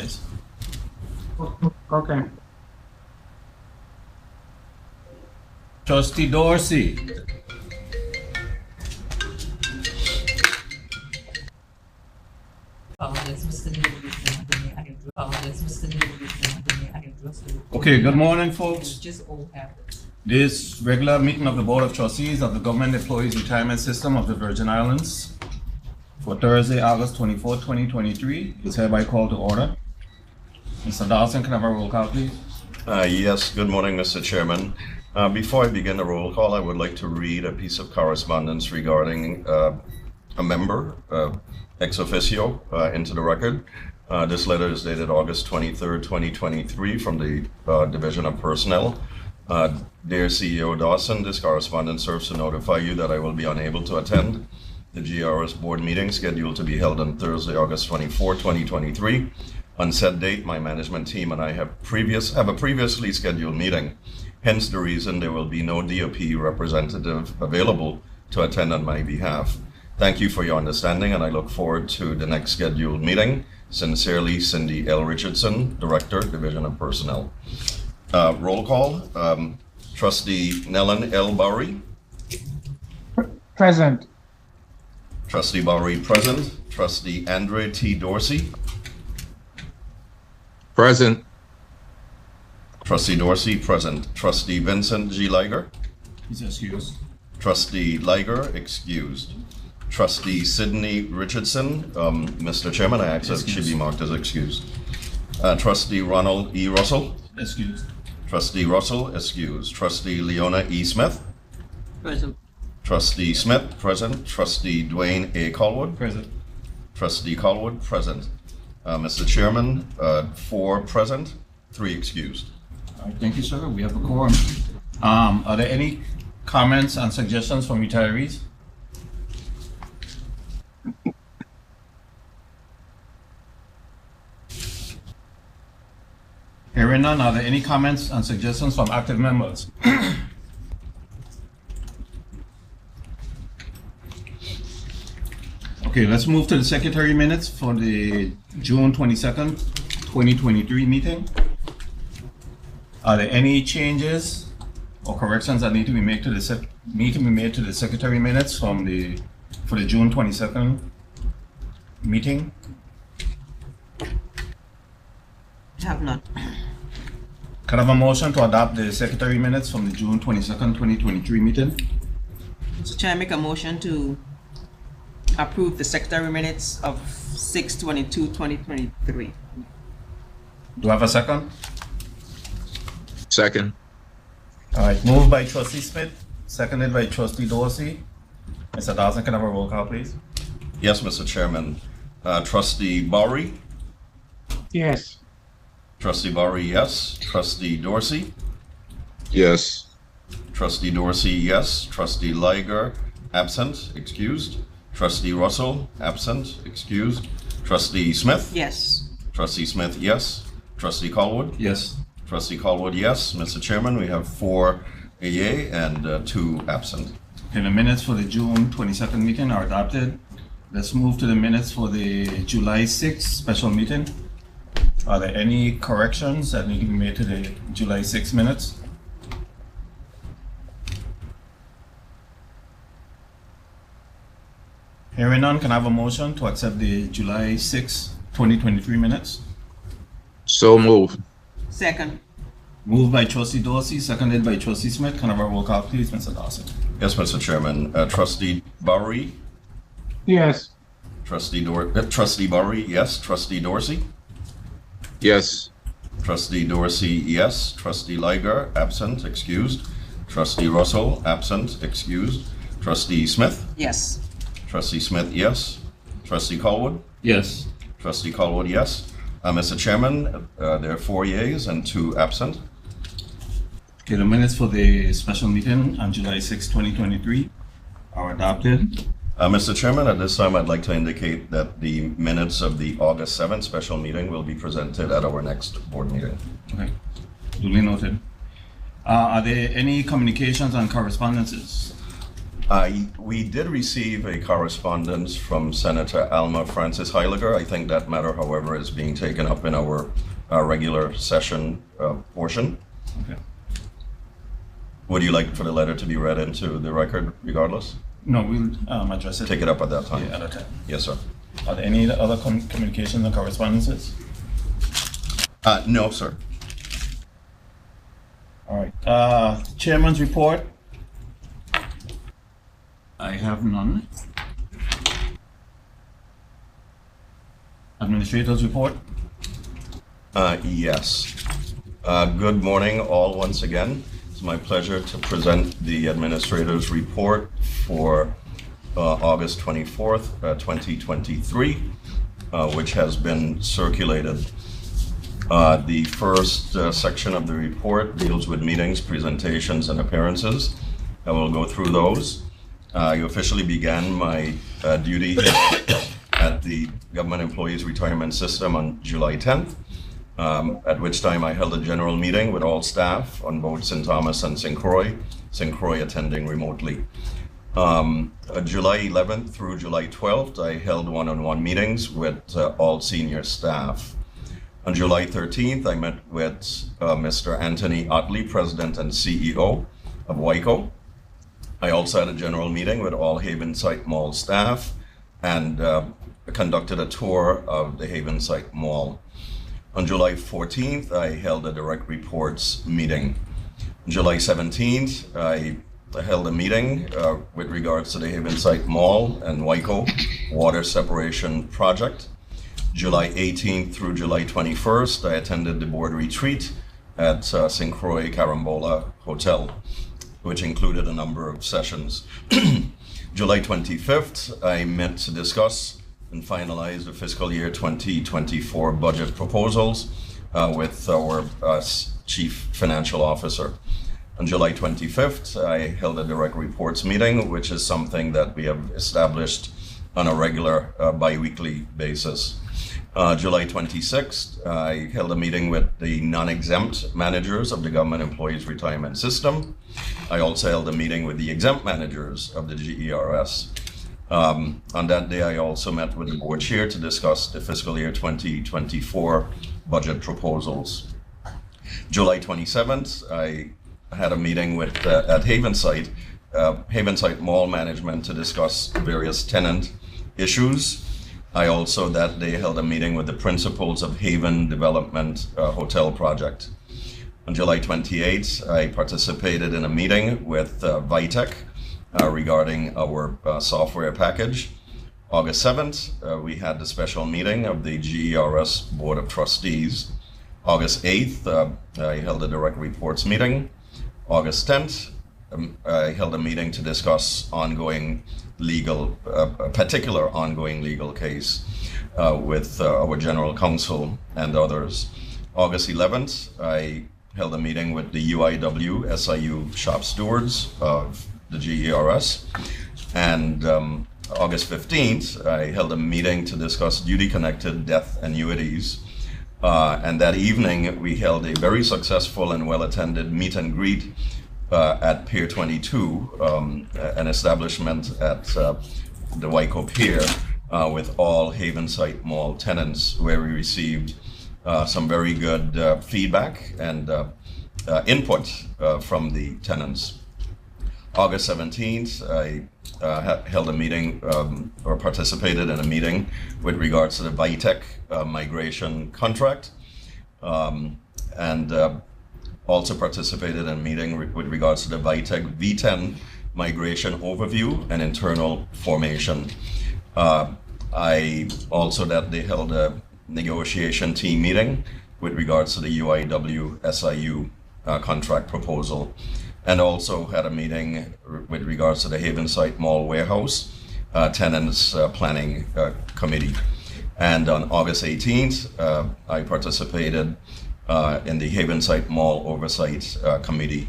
guys. Okay. Trustee Dorsey. Okay, good morning, folks. This regular meeting of the Board of Trustees of the Government Employees Retirement System of the Virgin Islands for Thursday, August 24, 2023 is hereby called to order. Mr. Dawson, can I have a roll call, please? Yes, good morning, Mr. Chairman. Before I begin the roll call, I would like to read a piece of correspondence regarding a member, ex officio, into the record. This letter is dated August 23rd, 2023 from the Division of Personnel. Dear CEO Dawson, this correspondence serves to notify you that I will be unable to attend the GERS board meeting scheduled to be held on Thursday, August 24, 2023. On said date, my management team and I have a previously scheduled meeting. Hence the reason there will be no DOP representative available to attend on my behalf. Thank you for your understanding, and I look forward to the next scheduled meeting. Sincerely, Cindy L. Richardson, Director, Division of Personnel. Roll call. Trustee Nellen L. Bowery. Present. Trustee Bowery, present. Trustee Andre T. Dorsey. Present. Trustee Dorsey, present. Trustee Vincent G. Liger. He's excused. Trustee Liger, excused. Trustee Sidney Richardson, Mr. Chairman, I ask that she be marked as excused. Trustee Ronald E. Russell. Excused. Trustee Russell, excused. Trustee Leona E. Smith. Present. Trustee Smith, present. Trustee Dwayne A. Colwood. Present. Trustee Colwood, present. Mr. Chairman, 4 present, 3 excused. All right, thank you, sir. We have a quorum. Are there any comments and suggestions from retirees? Hearing none, are there any comments and suggestions from active members? Okay, let's move to the secretary minutes for the June 22nd, 2023 meeting. Are there any changes or corrections that need to be made to the secretary minutes for the June 22nd meeting? Have none. Can I have a motion to adopt the secretary minutes from the June 22nd, 2023 meeting? Mr. Chair, I make a motion to approve the secretary minutes of 6/22/2023. Do I have a second? Second. All right, moved by Trustee Smith, seconded by Trustee Dorsey. Mr. Dawson, can I have a roll call, please? Yes, Mr. Chairman. Trustee Bowery. Yes. Trustee Bowery, yes. Trustee Dorsey. Yes. Trustee Dorsey, yes. Trustee Liger, absent, excused. Trustee Russell, absent, excused. Trustee Smith. Yes. Trustee Smith, yes. Trustee Colwood. Yes. Trustee Colwood, yes. Mr. Chairman, we have 4 yea and 2 absent. Okay, the minutes for the June 22nd meeting are adopted. Let's move to the minutes for the July 6th special meeting. Are there any corrections that need to be made to the July 6th minutes? Hearing none, can I have a motion to accept the July 6th, 2023 minutes? So moved. Second. Moved by Trustee Dorsey, seconded by Trustee Smith. Can I have a roll call, please, Mr. Dawson? Yes, Mr. Chairman. Trustee Bowery. Yes. Trustee Bowery, yes. Trustee Dorsey. Yes. Trustee Dorsey, yes. Trustee Liger, absent, excused. Trustee Russell, absent, excused. Trustee Smith. Yes. Trustee Smith, yes. Trustee Colwood. Yes. Trustee Colwood, yes. Mr. Chairman, there are 4 yeas and 2 absent. Okay, the minutes for the special meeting on July 6, 2023 are adopted. Mr. Chairman, at this time, I'd like to indicate that the minutes of the August 7th special meeting will be presented at our next board meeting. Okay, duly noted. Are there any communications and correspondences? We did receive a correspondence from Senator Alma Francis Heiliger. I think that matter, however, is being taken up in our regular session portion. Okay. Would you like for the letter to be read into the record regardless? No, we'll address it. Take it up at that time. Yeah, at a time. Yes, sir. Are there any other communications and correspondences? No, sir. All right. Chairman's report. I have none. Administrator's report. Yes. Good morning, all, once again. It's my pleasure to present the administrator's report for August 24th, 2023, which has been circulated. The first section of the report deals with meetings, presentations, and appearances. I will go through those. I officially began my duty at the Government Employees Retirement System on July 10th, at which time I held a general meeting with all staff on both St. Thomas and St. Croix attending remotely. July 11th through July 12th, I held one-on-one meetings with all senior staff. On July 13th, I met with Mr. Anthony Otley, President and CEO of WICO. I also had a general meeting with all Havenside Mall staff and conducted a tour of the Havenside Mall. On July 14th, I held a direct reports meeting. On July 17th, I held a meeting with regards to the Havenside Mall and WICO water separation project. July 18th through July 21st, I attended the board retreat at St. Croix Carambola Hotel, which included a number of sessions. July 25th, I met to discuss and finalize the fiscal year 2024 budget proposals with our Chief Financial Officer. On July 25th, I held a direct reports meeting, which is something that we have established on a regular bi-weekly basis. July 26th, I held a meeting with the non-exempt managers of the Government Employees Retirement System. I also held a meeting with the exempt managers of the GERS. On that day, I also met with the board chair to discuss the fiscal year 2024 budget proposals. July 27th, I had a meeting with at Havenside Mall management to discuss various tenant issues. I also that day held a meeting with the principals of Haven Development Hotel Project. On July 28th, I participated in a meeting with Vitec regarding our software package. August 7th, we had the special meeting of the GERS Board of Trustees. August 8th, I held a direct reports meeting. August 10th, I held a meeting to discuss ongoing legal, a particular ongoing legal case with our general counsel and others. August 11th, I held a meeting with the UIW SIU shop stewards of the GERS. And August 15th, I held a meeting to discuss duty-connected death annuities. And that evening, we held a very successful and well-attended meet and greet at Pier 22, an establishment at the WICO Pier with all Havenside Mall tenants, where we received some very good feedback and input from the tenants. August 17th, I held a meeting or participated in a meeting with regards to the Vitec migration contract, and also participated in a meeting with regards to the Vitec V10 migration overview and internal formation. I also that day held a negotiation team meeting with regards to the UIW SIU contract proposal, and also had a meeting with regards to the Havenside Mall warehouse tenants planning committee. And on August 18th, I participated in the Havenside Mall Oversight Committee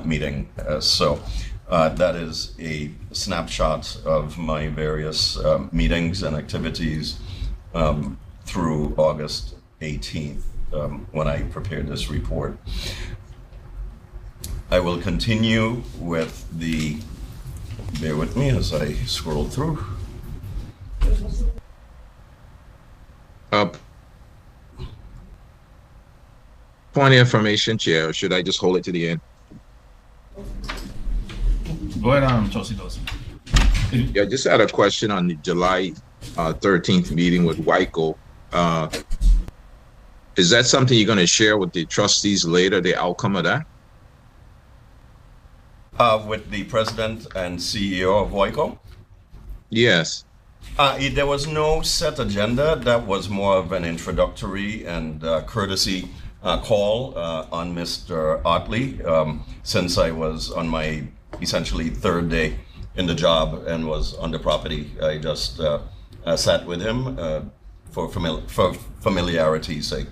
meeting. So that is a snapshot of my various meetings and activities through August 18th when I prepared this report. I will continue with the Bear with me as I scroll through. Up. Point of information, Chair. Or should I just hold it to the end? Go ahead, Trustee Dawson. Yeah, I just had a question on the July 13th meeting with Wyco. Is that something you're going to share with the trustees later, the outcome of that? With the president and CEO of WICO? Yes. There was no set agenda. That was more of an introductory and courtesy call on Mr. Otley, since I was on my essentially third day in the job and was on the property. I just sat with him for familiarity's sake.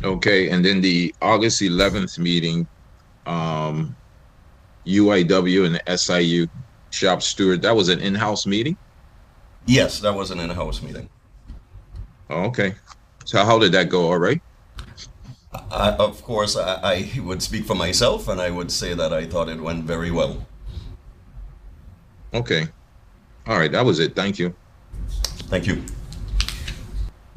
Okay, and then the August 11th meeting, UIW and the SIU shop steward, that was an in-house meeting? Yes, that was an in-house meeting. Okay. So how did that go? All right? Of course, I would speak for myself, and I would say that I thought it went very well. Okay. All right, that was it. Thank you. Thank you.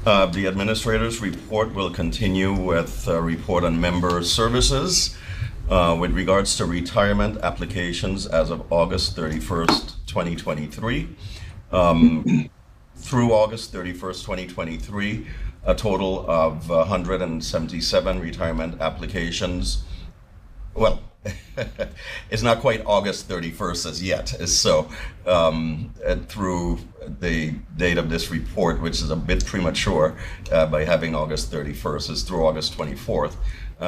The administrator's report will continue with a report on member services with regards to retirement applications as of August 31st, 2023. Through August 31st, 2023, a total of 177 retirement applications. Well, it's not quite August 31st as yet. So through the date of this report, which is a bit premature by having August 31st, is through August 24th.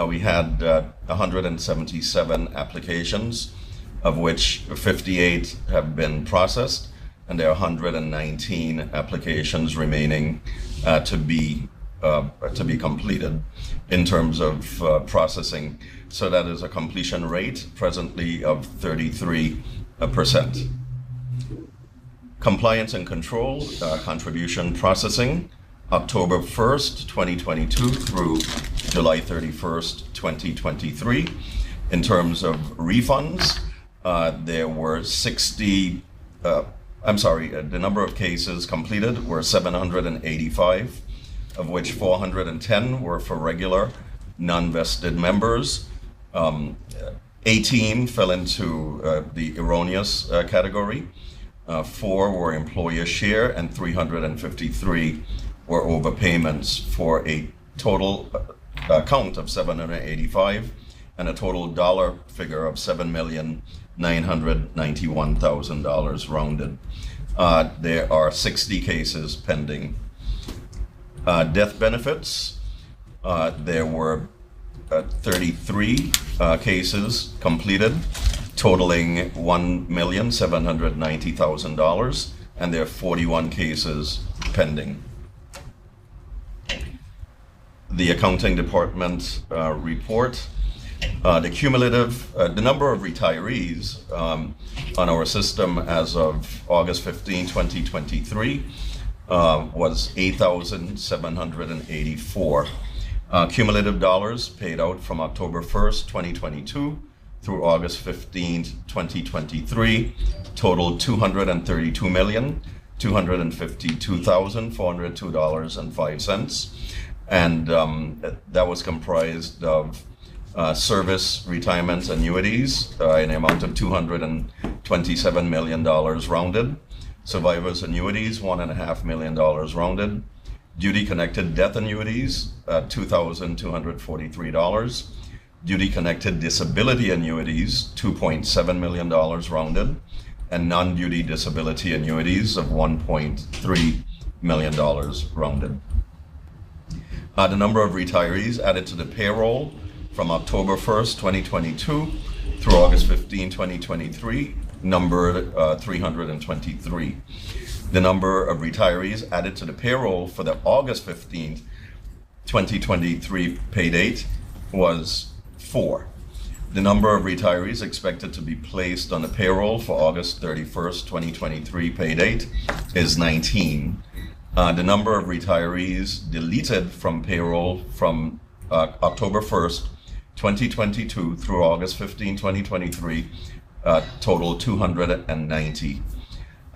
We had 177 applications, of which 58 have been processed, and there are 119 applications remaining to be completed in terms of processing. So that is a completion rate presently of 33%. Compliance and control, contribution processing, October 1st, 2022 through July 31st, 2023. In terms of refunds, there were the number of cases completed were 785, of which 410 were for regular non-vested members. 18 fell into the erroneous category. 4 were employer share, and 353 were overpayments, for a total count of 785 and a total dollar figure of $7,991,000 rounded. There are 60 cases pending. Death benefits, there were 33 cases completed, totaling $1,790,000, and there are 41 cases pending. The accounting department report, the cumulative, the number of retirees on our system as of August 15, 2023 was 8,784. Cumulative dollars paid out from October 1st, 2022 through August 15, 2023 totaled $232,252,402.05. And that was comprised of service retirement annuities in the amount of $227 million rounded, survivors annuities $1.5 million rounded, duty-connected death annuities $2,243, duty-connected disability annuities $2.7 million rounded, and non-duty disability annuities of $1.3 million rounded. The number of retirees added to the payroll from October 1st, 2022 through August 15, 2023 numbered 323. The number of retirees added to the payroll for the August 15th, 2023 pay date was 4. The number of retirees expected to be placed on the payroll for August 31st, 2023 pay date is 19. The number of retirees deleted from payroll from October 1st, 2022 through August 15, 2023 total 290.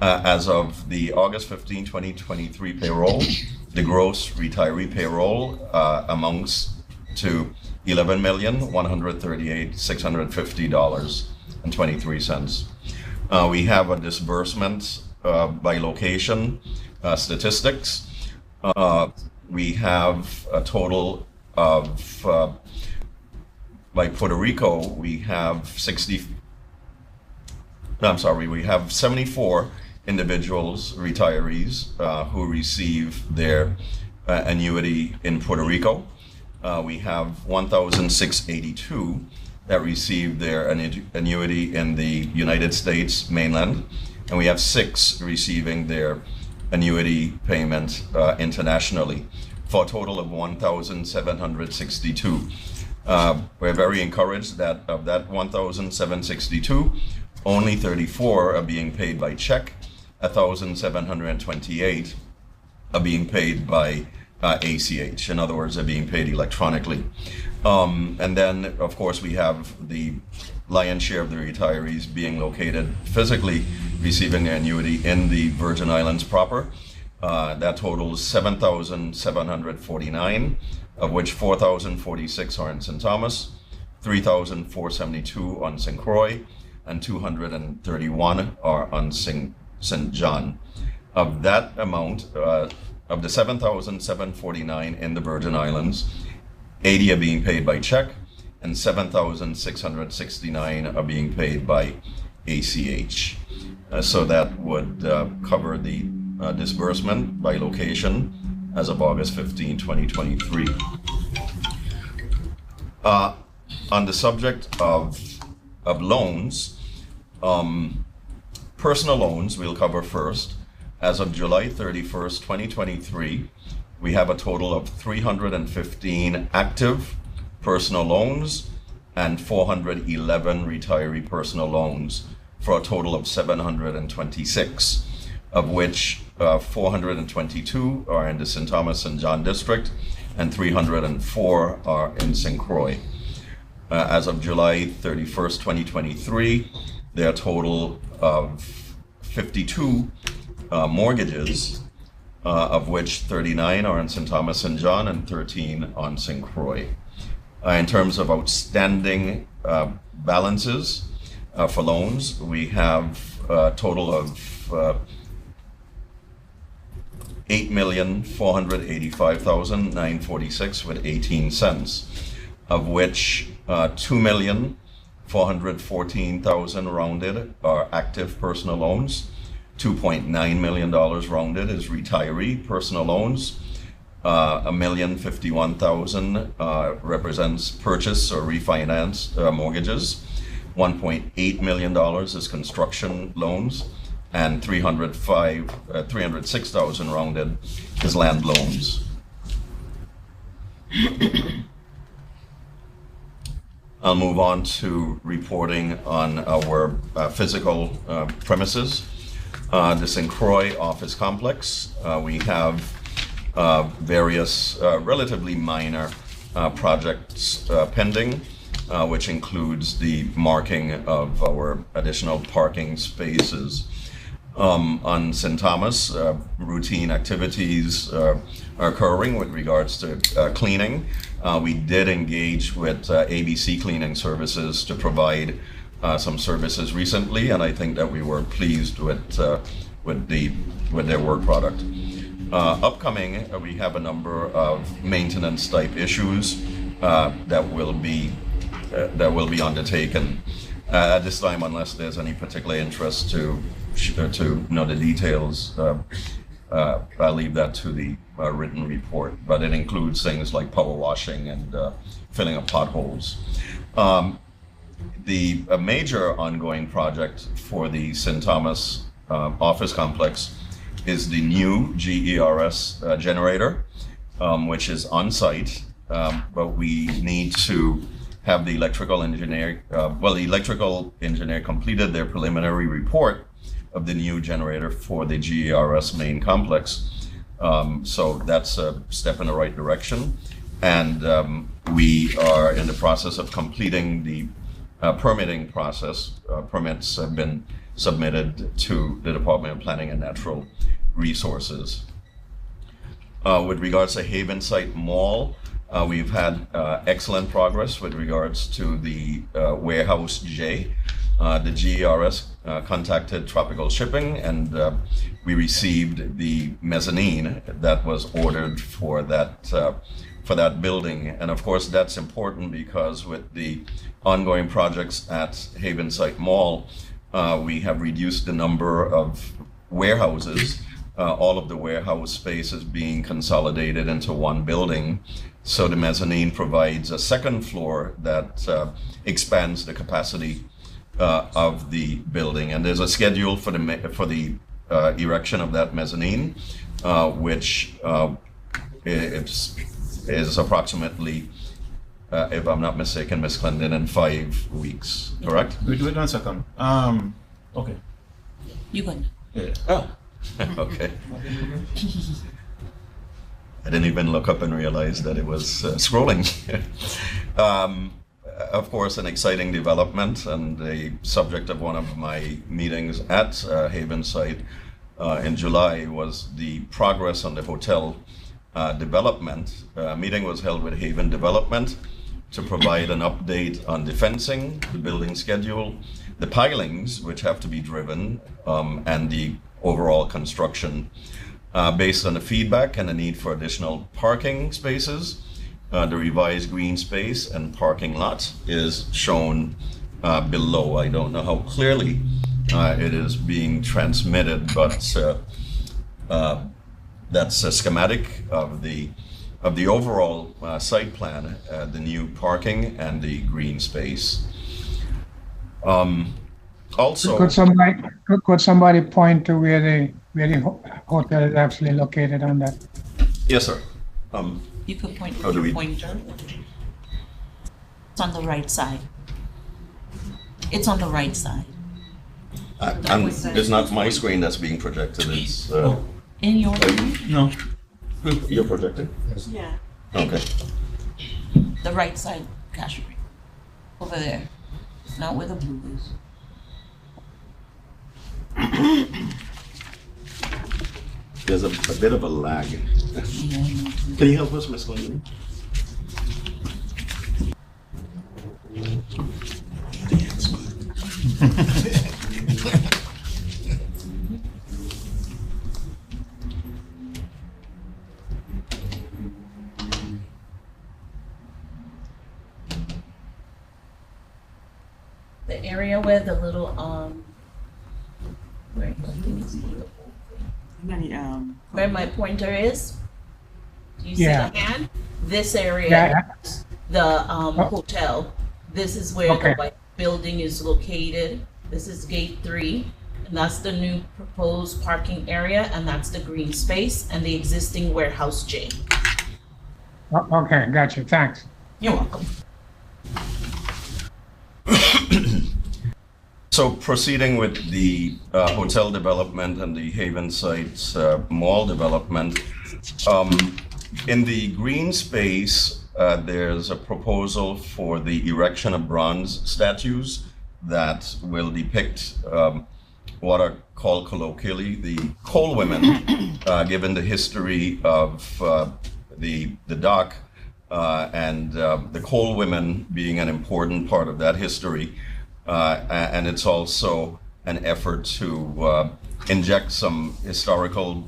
As of the August 15, 2023 payroll, the gross retiree payroll amounts to $11,138,650.23. We have a disbursement by location statistics. We have a total of, by Puerto Rico, we have 74 individuals, retirees, who receive their annuity in Puerto Rico. We have 1,682 that receive their annuity in the United States mainland, and we have 6 receiving their annuity payment internationally, for a total of 1,762. We're very encouraged that of that 1,762, only 34 are being paid by check, 1,728 are being paid by ACH. In other words, they're being paid electronically. And then, of course, we have the lion's share of the retirees being located physically receiving their annuity in the Virgin Islands proper. That totals 7,749, of which 4,046 are in St. Thomas, 3,472 on St. Croix, and 231 are on St. John. Of that amount, of the 7,749 in the Virgin Islands, 80 are being paid by check, and 7,669 are being paid by ACH. So that would cover the disbursement by location as of August 15, 2023. On the subject of loans, personal loans we'll cover first. As of July 31st, 2023, we have a total of 315 active personal loans and 411 retiree personal loans, for a total of 726, of which 422 are in the St. Thomas and John district and 304 are in St. Croix. As of July 31st, 2023, there are a total of 52 mortgages, of which 39 are in St. Thomas and John and 13 on St. Croix. In terms of outstanding balances for loans, we have a total of 8,485,946 with 18 cents, of which 2,414,000 rounded are active personal loans. $2.9 million rounded is retiree personal loans. $1,051,000 represents purchase or refinance mortgages. $1.8 million is construction loans, and $306,000 rounded is land loans. I'll move on to reporting on our physical premises. The St. Croix office complex, we have various relatively minor projects pending, which includes the marking of our additional parking spaces. On St. Thomas, routine activities are occurring with regards to cleaning. We did engage with ABC Cleaning Services to provide some services recently, and I think that we were pleased with their work product. Upcoming, we have a number of maintenance type issues that will be undertaken at this time, unless there's any particular interest to know the details. I'll leave that to the written report, but it includes things like power washing and filling up potholes. The major ongoing project for the St. Thomas office complex is the new GERS generator, which is on site, but we need to have the electrical engineer, the electrical engineer completed their preliminary report of the new generator for the GERS main complex. So that's a step in the right direction. And we are in the process of completing the permitting process. Permits have been submitted to the Department of Planning and Natural Resources. With regards to Havenside Mall, we've had excellent progress with regards to the Warehouse J. The GERS contacted Tropical Shipping, and we received the mezzanine that was ordered for that building. And of course, that's important because with the ongoing projects at Havenside Mall, we have reduced the number of warehouses. All of the warehouse space is being consolidated into one building. So the mezzanine provides a second floor that expands the capacity of the building. And there's a schedule for the erection of that mezzanine, which is approximately, if I'm not mistaken, Ms. Clendon, in 5 weeks, correct? Wait 1 second. Okay. You can. Yeah. Oh, okay. I didn't even look up and realize that it was scrolling. Of course, an exciting development and the subject of one of my meetings at Havenside in July was the progress on the hotel development. A meeting was held with Haven Development to provide an update on the fencing, the building schedule, the pilings, which have to be driven, and the overall construction. Based on the feedback and the need for additional parking spaces, the revised green space and parking lot is shown below. I don't know how clearly it is being transmitted, but that's a schematic of the overall site plan, the new parking and the green space. Also, Could somebody point to where the hotel is actually located on that? yes, sir. You could point How with do your we- pointer. It's on the right side. It's on the right side. And it's not my screen that's being projected. It's In your, No. you're projecting. yeah, Okay. the right side, cash ring. Over there. Not where the blue is. There's a bit of a lag. Yeah. Can you help us, Ms. Clinton? The area where the little, where, where my pointer is? Do you see Yeah. the hand? This area, Yeah. the hotel. This is where Okay. the white building is located. This is gate 3, and that's the new proposed parking area, and that's the green space and the existing warehouse J. Okay, gotcha, thanks. You're welcome. So proceeding with the hotel development and the Havenside mall development, in the green space, there's a proposal for the erection of bronze statues that will depict what are called colloquially the coal women, given the history of the dock and the coal women being an important part of that history. And it's also an effort to inject some historical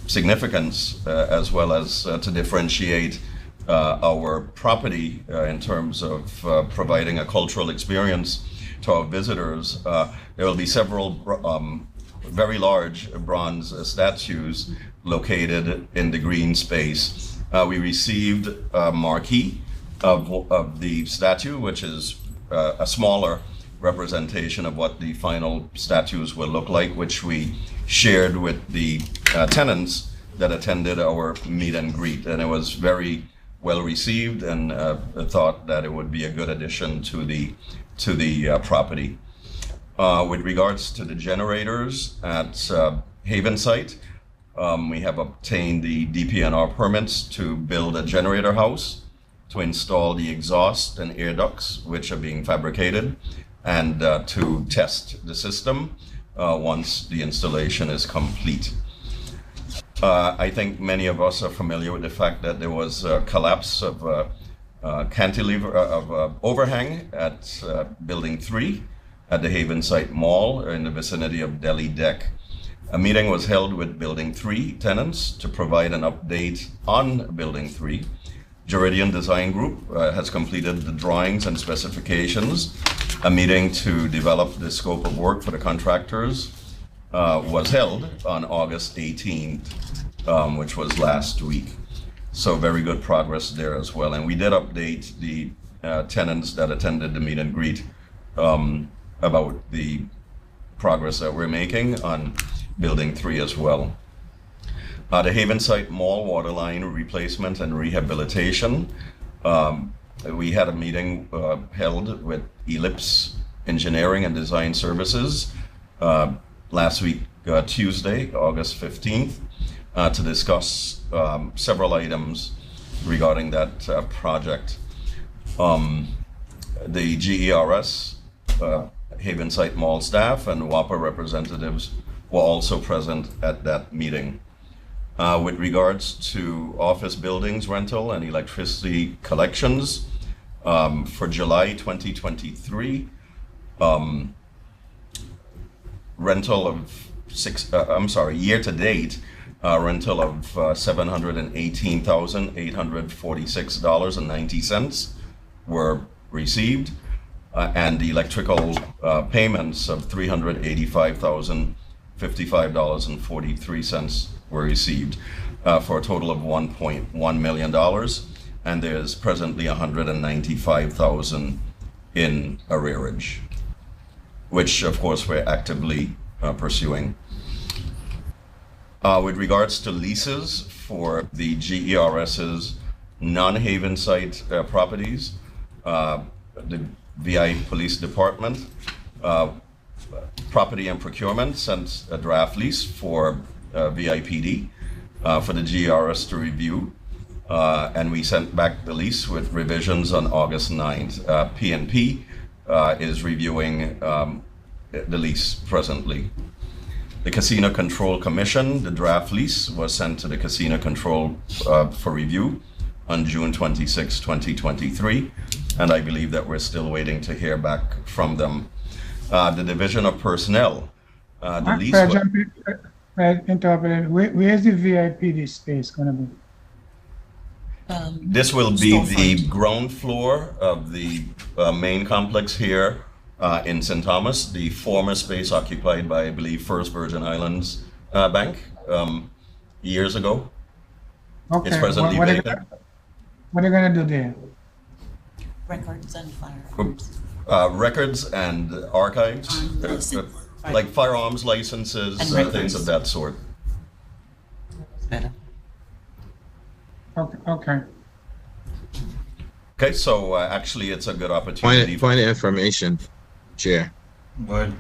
significance as well as to differentiate our property in terms of providing a cultural experience to our visitors. There will be several very large bronze statues located in the green space. We received a marquee of the statue, which is a smaller representation of what the final statues will look like, which we shared with the tenants that attended our meet and greet. And it was very well received, and thought that it would be a good addition to the property. With regards to the generators at Havenside, we have obtained the DPNR permits to build a generator house to install the exhaust and air ducts, which are being fabricated, and to test the system once the installation is complete. I think many of us are familiar with the fact that there was a collapse of cantilever of overhang at Building 3 at the Havenside Mall in the vicinity of Delhi Deck. A meeting was held with Building 3 tenants to provide an update on Building 3. Juridian Design Group has completed the drawings and specifications. A meeting to develop the scope of work for the contractors was held on August 18th, which was last week. So very good progress there as well. And we did update the tenants that attended the meet and greet about the progress that we're making on Building 3 as well. The Havenside Mall waterline replacement and rehabilitation. We had a meeting held with Ellipse Engineering and Design Services last week, Tuesday, August 15th, to discuss several items regarding that project. The GERS, Havenside Mall staff, and WAPA representatives were also present at that meeting. With regards to office buildings rental and electricity collections, for July 2023, rental of year to date, rental of $718,846.90 were received, and the electrical payments of $385,055.43 were received, for a total of $1.1 million, and there's presently $195,000 in arrearage, which of course we're actively pursuing. With regards to leases for the GERS's non-Havenside properties, the VI Police Department Property and Procurement sent a draft lease for VIPD for the GERS to review, and we sent back the lease with revisions on August 9th. PNP is reviewing the lease presently. The Casino Control Commission, the draft lease was sent to the Casino Control for review on June 26, 2023, and I believe that we're still waiting to hear back from them. The Division of Personnel, the lease... Where's the VIPD space going to be? This will be the ground floor of the main complex here in St. Thomas, the former space occupied by, I believe, First Virgin Islands Bank years ago. Okay. It's presently vacant. What are you going to do there? Records and firearms. Records and archives, like firearms licenses, things of that sort. Better. Okay. Okay, so actually it's a good opportunity. Point of information, Chair. Good.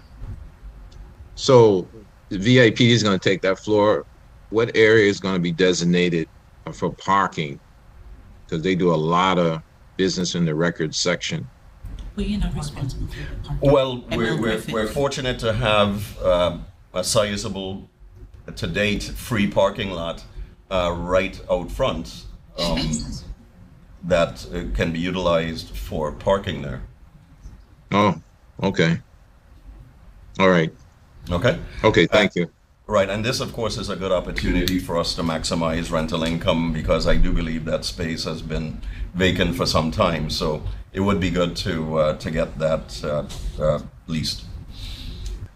So the VIP is going to take that floor. What area is going to be designated for parking? Because they do a lot of business in the records section. We're not responsible for the parking. Well, we're fortunate to have a sizable, to date, free parking lot right out front that can be utilized for parking there. Oh, okay. All right. Okay. Okay, thank you. Right, and this, of course, is a good opportunity for us to maximize rental income, because I do believe that space has been vacant for some time. So it would be good to get that leased.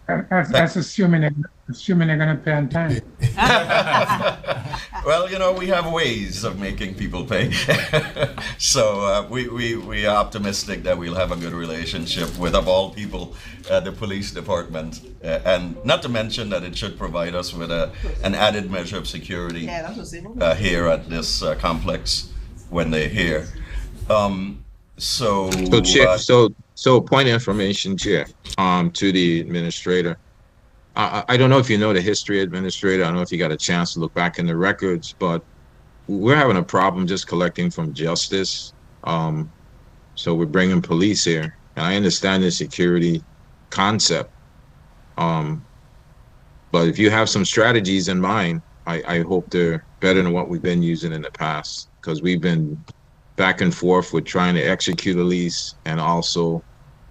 That's assuming they're going to pay on time. Well, you know, we have ways of making people pay. So we are optimistic that we'll have a good relationship with, of all people, the police department. And not to mention that it should provide us with an added measure of security here at this complex when they're here. So Chair, so point of information, Chair, to the administrator. I don't know if you know the history, Administrator. I don't know if you got a chance to look back in the records, but we're having a problem just collecting from Justice. So we're bringing police here, and I understand the security concept. But if you have some strategies in mind, I hope they're better than what we've been using in the past, because we've been back and forth with trying to execute a lease and also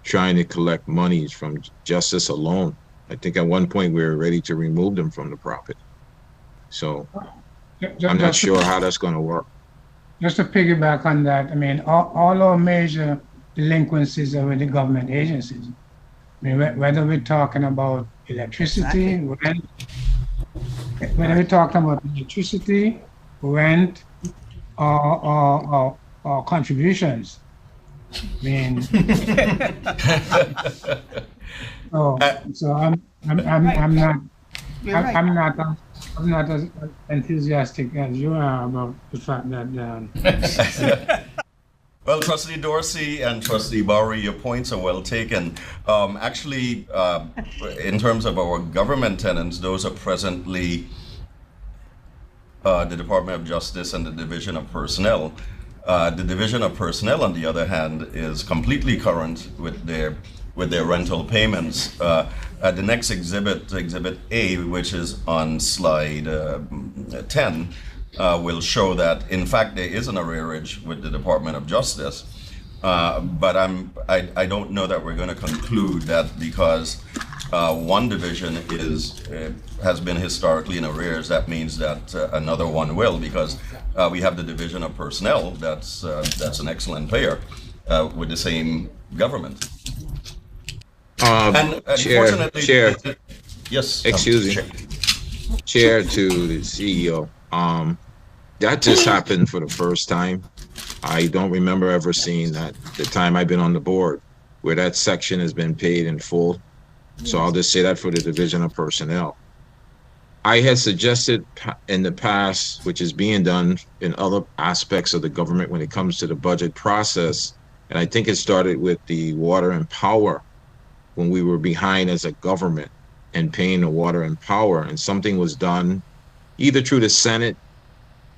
trying to collect monies from justice alone. I think at one point we were ready to remove them from the property. So I'm not sure how that's going to work. Just to piggyback on that, I mean, all our major delinquencies are with the government agencies. I mean, whether we're talking about electricity, rent, whether we're talking about electricity, rent, or contributions. I mean, so I'm not You're right. I'm not as enthusiastic as you are about the fact that Well, Trustee Dorsey and Trustee Bowery, your points are well taken. Actually, in terms of our government tenants, those are presently the Department of Justice and the Division of Personnel. The Division of Personnel, on the other hand, is completely current with their rental payments. The next exhibit, Exhibit A, which is on slide 10, will show that, in fact, there is an arrearage with the Department of Justice. But I don't know that we're going to conclude that because one division has been historically in arrears, that means that another one will, because we have the Division of Personnel that's an excellent player with the same government. And Chair, yes. excuse me, Chair to the CEO. That just happened for the first time. I don't remember ever seeing that the time I've been on the board where that section has been paid in full. So I'll just say that for the Division of Personnel. I had suggested in the past, which is being done in other aspects of the government when it comes to the budget process, and I think it started with the water and power when we were behind as a government and paying the water and power, and something was done either through the Senate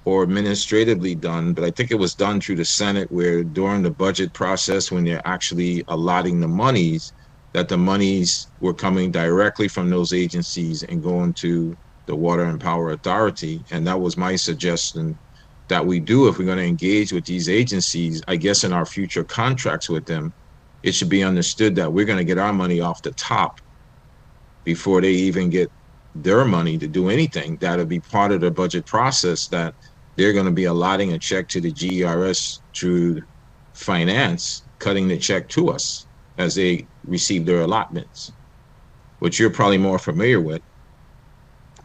or administratively done, but I think it was done through the Senate, where during the budget process, when they're actually allotting the monies, that the monies were coming directly from those agencies and going to the Water and Power Authority. And that was my suggestion that we do if we're going to engage with these agencies. I guess in our future contracts with them, it should be understood that we're going to get our money off the top before they even get their money to do anything. That'll be part of the budget process, that they're going to be allotting a check to the GERS through finance, cutting the check to us as they receive their allotments, which you're probably more familiar with,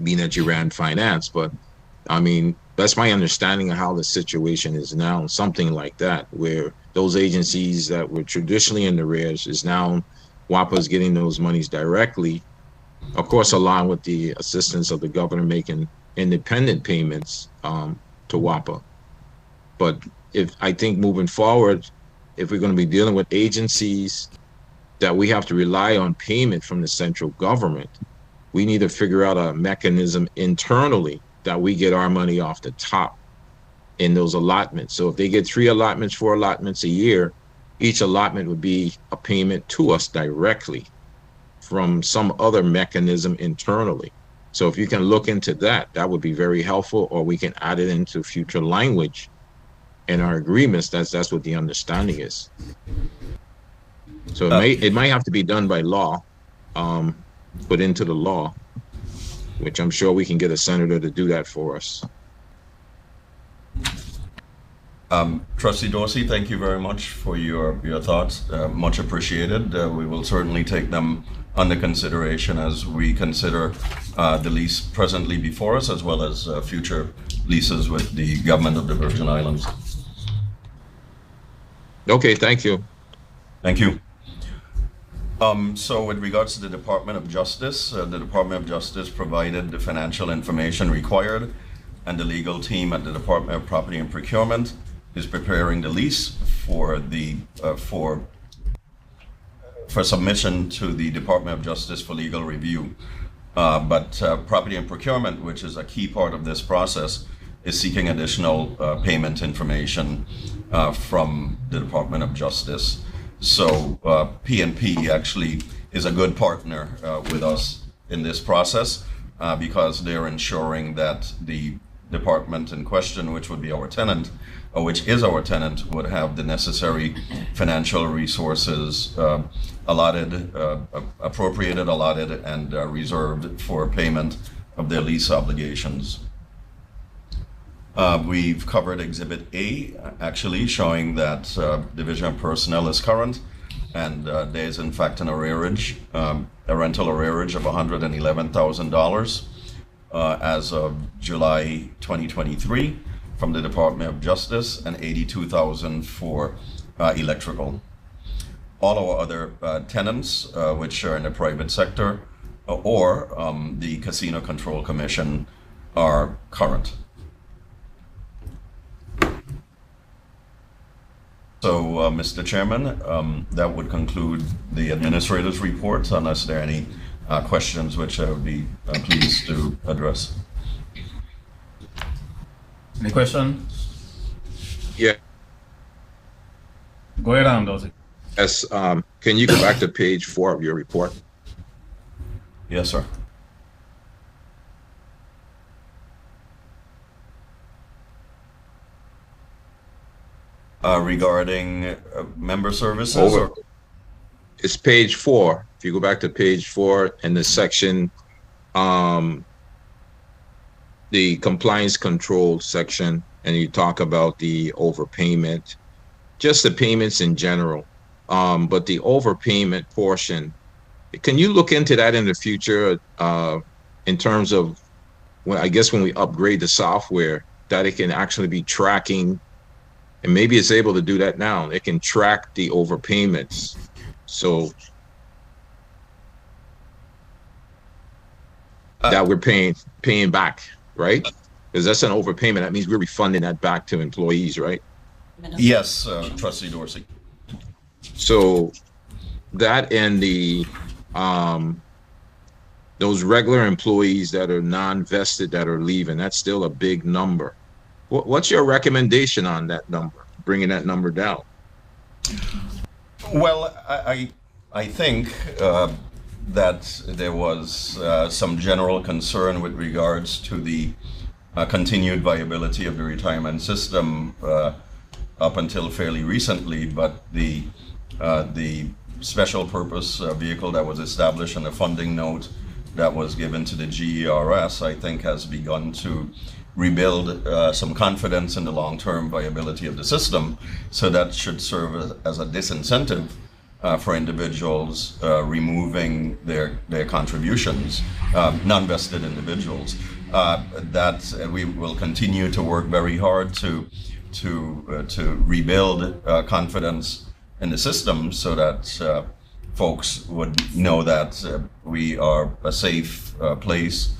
being that you ran finance. But I mean, that's my understanding of how the situation is now, something like that, where those agencies that were traditionally in the arrears is now WAPA's getting those monies directly, of course, along with the assistance of the governor making independent payments to WAPA. But if I think moving forward, if we're going to be dealing with agencies that we have to rely on payment from the central government, we need to figure out a mechanism internally that we get our money off the top in those allotments. So if they get 3 allotments, 4 allotments a year, each allotment would be a payment to us directly from some other mechanism internally. So if you can look into that, that would be very helpful, or we can add it into future language in our agreements. That's what the understanding is. So it might have to be done by law, put into the law, which I'm sure we can get a senator to do that for us. Trustee Dorsey, thank you very much for your thoughts. Much appreciated. We will certainly take them under consideration as we consider the lease presently before us, as well as future leases with the government of the Virgin Islands. Okay, thank you. Thank you. So with regards to the Department of Justice, the Department of Justice provided the financial information required, and the legal team at the Department of Property and Procurement is preparing the lease for submission to the Department of Justice for legal review. But Property and Procurement, which is a key part of this process, is seeking additional payment information from the Department of Justice. So PNP actually is a good partner with us in this process because they're ensuring that the department in question, which would be our tenant, or which is our tenant, would have the necessary financial resources appropriated, allotted, and reserved for payment of their lease obligations. We've covered Exhibit A, actually, showing that Division of Personnel is current, and there is in fact an arrearage, a rental arrearage of $111,000 as of July 2023 from the Department of Justice, and $82,000 for electrical. All our other tenants, which are in the private sector or the Casino Control Commission, are current. So, Mr. Chairman, that would conclude the administrator's report, unless there are any questions which I would be pleased to address. Any question? Yeah. Go ahead, Dozy. Yes. Can you go back to page 4 of your report? Yes, sir. Regarding member services? It's page 4. If you go back to page 4 in the section, the compliance control section, and you talk about the overpayment, just the payments in general. But the overpayment portion, can you look into that in the future in terms of, I guess when we upgrade the software, that it can actually be tracking, and maybe it's able to do that now. It can track the overpayments. So that we're paying back, right? Because that's an overpayment. That means we're refunding that back to employees, right? Yes, Trustee Dorsey. So that and the those regular employees that are non-vested that are leaving, that's still a big number. What's your recommendation on that number, bringing that number down? Well, I think that there was some general concern with regards to the continued viability of the retirement system up until fairly recently, but the special purpose vehicle that was established and the funding note that was given to the GERS, I think, has begun to rebuild some confidence in the long-term viability of the system. So that should serve as a disincentive for individuals removing their contributions, non-vested individuals. That we will continue to work very hard to rebuild confidence in the system, so that folks would know that we are a safe place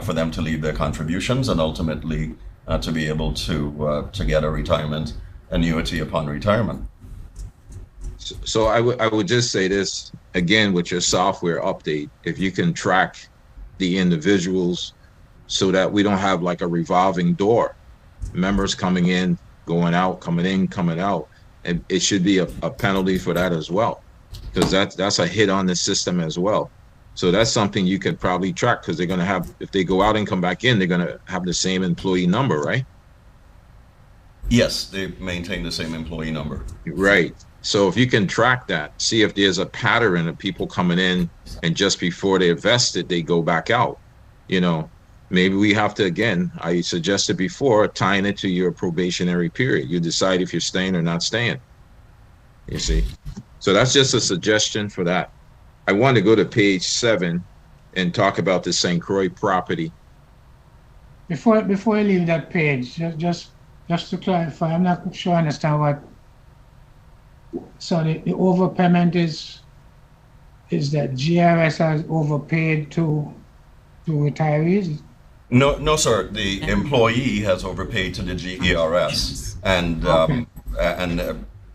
for them to leave their contributions, and ultimately to be able to get a retirement annuity upon retirement. So I would just say this again with your software update: if you can track the individuals, so that we don't have like a revolving door, members coming in, going out, coming in, coming out, and it should be a penalty for that as well, because that's a hit on the system as well. So that's something you could probably track, because they're going to have, if they go out and come back in, they're going to have the same employee number, right? Yes, they maintain the same employee number. Right. So if you can track that, see if there's a pattern of people coming in and just before they're vested, they go back out. You know, maybe we have to, again, I suggested before, tying it to your probationary period. You decide if you're staying or not staying. You see? So that's just a suggestion for that. I want to go to page 7 and talk about the St. Croix property. Before you leave that page, just to clarify, I'm not sure I understand what. So the overpayment is that GRS has overpaid to retirees? No, sir. The employee has overpaid to the GERS, and Okay.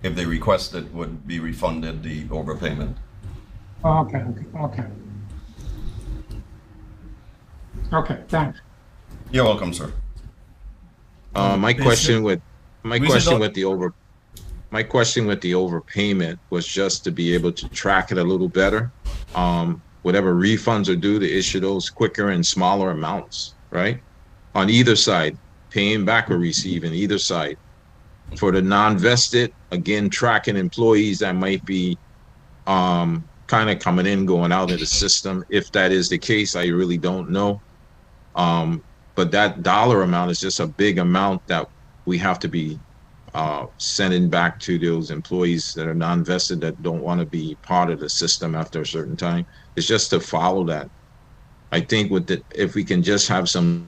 If they request it, would be refunded the overpayment. Okay. Okay, thanks. You're welcome, sir. My question with Reason my question with the overpayment was just to be able to track it a little better. Whatever refunds are due, to issue those quicker in smaller amounts, right? On either side, paying back or receiving either side. For the non-vested, again, tracking employees that might be kind of coming in, going out of the system. If that is the case, I really don't know. But that dollar amount is just a big amount that we have to be sending back to those employees that are non-vested that don't want to be part of the system after a certain time. It's just to follow that. I think if we can just have some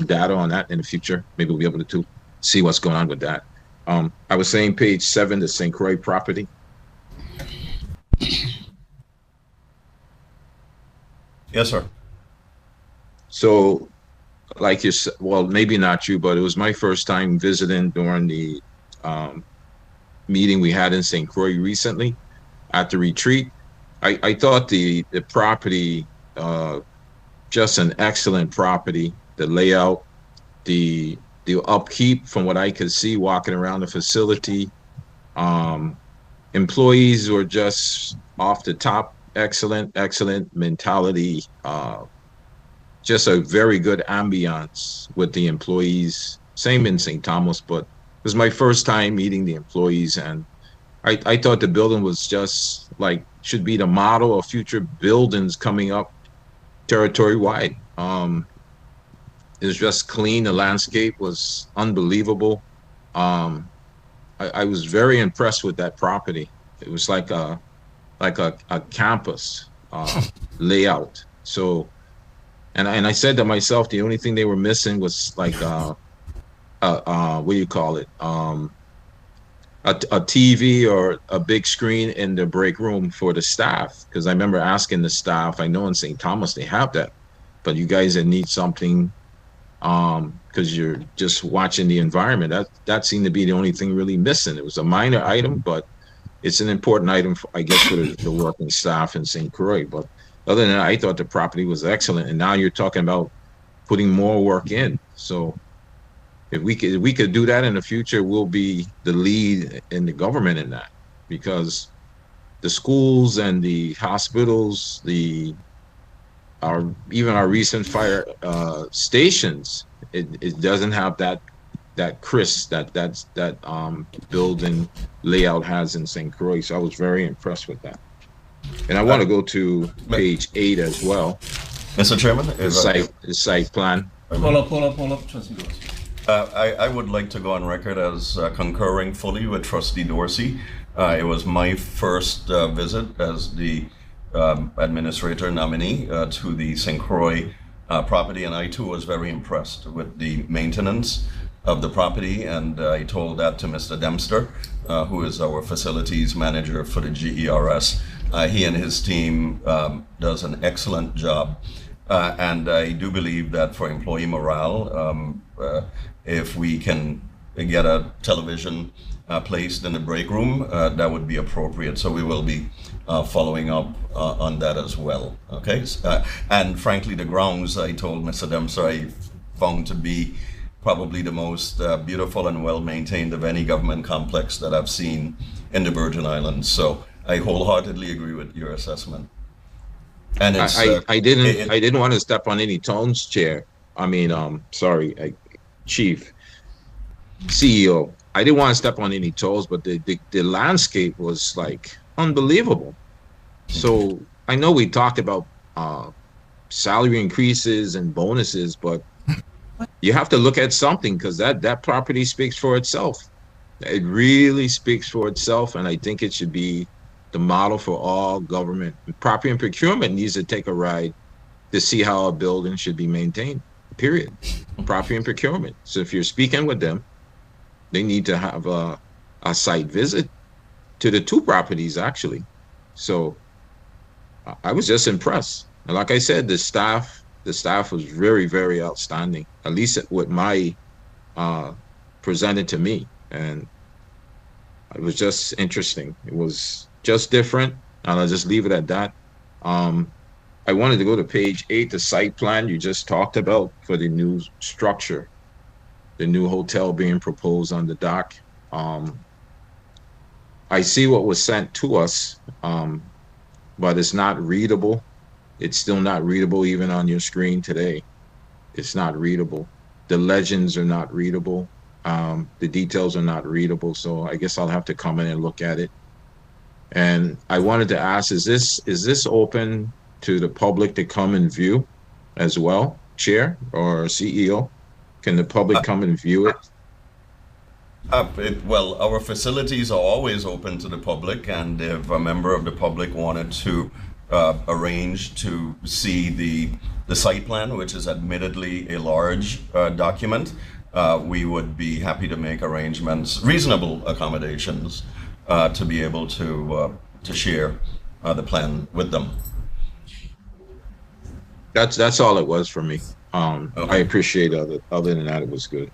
data on that in the future, maybe we'll be able to see what's going on with that. I was saying page 7, the St. Croix property. Yes, sir. So, like you said, well, maybe not you, but it was my first time visiting during the meeting we had in St. Croix recently at the retreat. I thought the property, just an excellent property. The layout, the upkeep, from what I could see walking around the facility. Employees were just off the top, excellent mentality. Just a very good ambiance with the employees. Same in St. Thomas, but it was my first time meeting the employees, and I thought the building was just like, should be the model of future buildings coming up territory wide. It was just clean. The landscape was unbelievable. I was very impressed with that property. It was like a campus layout. So, and I said to myself, the only thing they were missing was like what do you call it? A TV or a big screen in the break room for the staff. Because I remember asking the staff, I know in St. Thomas they have that, but you guys that need something, because you're just watching the environment, that seemed to be the only thing really missing. It was a minor item, but it's an important item, I guess, for the working staff in St. Croix. But other than that, I thought the property was excellent. And now you're talking about putting more work in. So if we could do that in the future, we'll be the lead in the government in that, because the schools and the hospitals, even our recent fire stations, it doesn't have that crisp that building layout has in St. Croix. So I was very impressed with that. And I want to go to page 8 as well. Mr. Chairman, The site plan. Pull up, Trustee Dorsey. I would like to go on record as concurring fully with Trustee Dorsey. It was my first visit as the administrator nominee to the St. Croix property, and I too was very impressed with the maintenance of the property, and I told that to Mr. Dempster, who is our facilities manager for the GERS. He and his team does an excellent job, and I do believe that for employee morale, if we can get a television placed in the break room, that would be appropriate. So we will be following up on that as well. Okay, and frankly, the grounds, I told Mr. Dempster, I found to be probably the most beautiful and well maintained of any government complex that I've seen in the Virgin Islands. So I wholeheartedly agree with your assessment. And it's, I didn't want to step on any toes, Chair. I mean, sorry, Chief, CEO. I didn't want to step on any toes, but the landscape was like unbelievable. So I know we talked about salary increases and bonuses, but you have to look at something, because that property speaks for itself. It really speaks for itself, and I think it should be the model for all government. Property and procurement needs to take a ride to see how a building should be maintained, period. Property and procurement. So if you're speaking with them, they need to have a site visit to the 2 properties, actually. So I was just impressed. And like I said, the staff was very, very outstanding, at least what my presented to me. And it was just interesting. It was just different, and I'll just leave it at that. I wanted to go to page 8, the site plan you just talked about for the new structure, the new hotel being proposed on the dock. I see what was sent to us, but it's not readable. It's still not readable even on your screen today. It's not readable. The legends are not readable. The details are not readable. So I guess I'll have to come in and look at it. And I wanted to ask, is this open to the public to come and view as well, Chair or CEO? Can the public come and view it? Well, our facilities are always open to the public, and if a member of the public wanted to arrange to see the site plan, which is admittedly a large document, we would be happy to make arrangements, reasonable accommodations, to be able to share the plan with them. That's all it was for me. Okay. I appreciate it. Other than that, it was good.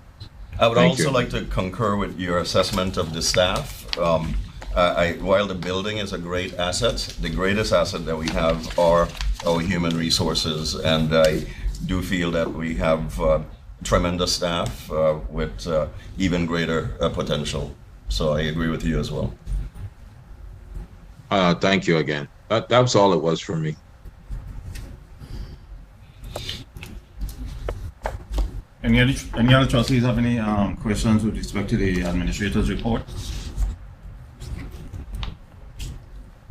I would Thank also you. like to concur with your assessment of the staff. While the building is a great asset, the greatest asset that we have are our human resources, and I do feel that we have tremendous staff with even greater potential. So I agree with you as well. Thank you again. That was all it was for me. Any other trustees have any questions with respect to the administrator's report?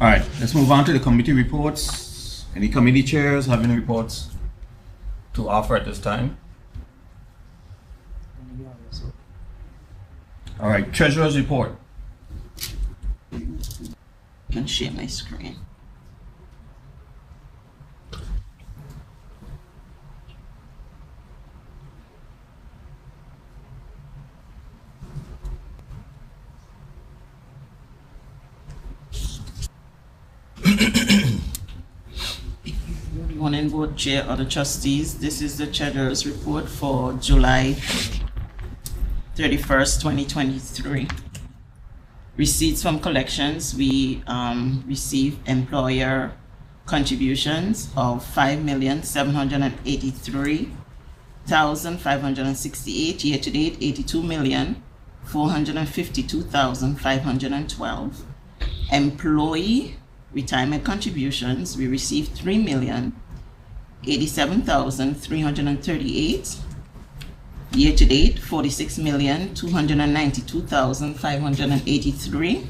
All right, let's move on to the committee reports. Any committee chairs have any reports to offer at this time? All right, treasurer's report. I can share my screen. Morning, board chair, other trustees. This is the treasurer's report for July 31st, 2023. Receipts from collections, we receive employer contributions of $5,783,568. Year to date, $82,452,512. Employee retirement contributions, we received $3,087,338. Year to date, $46,292,583.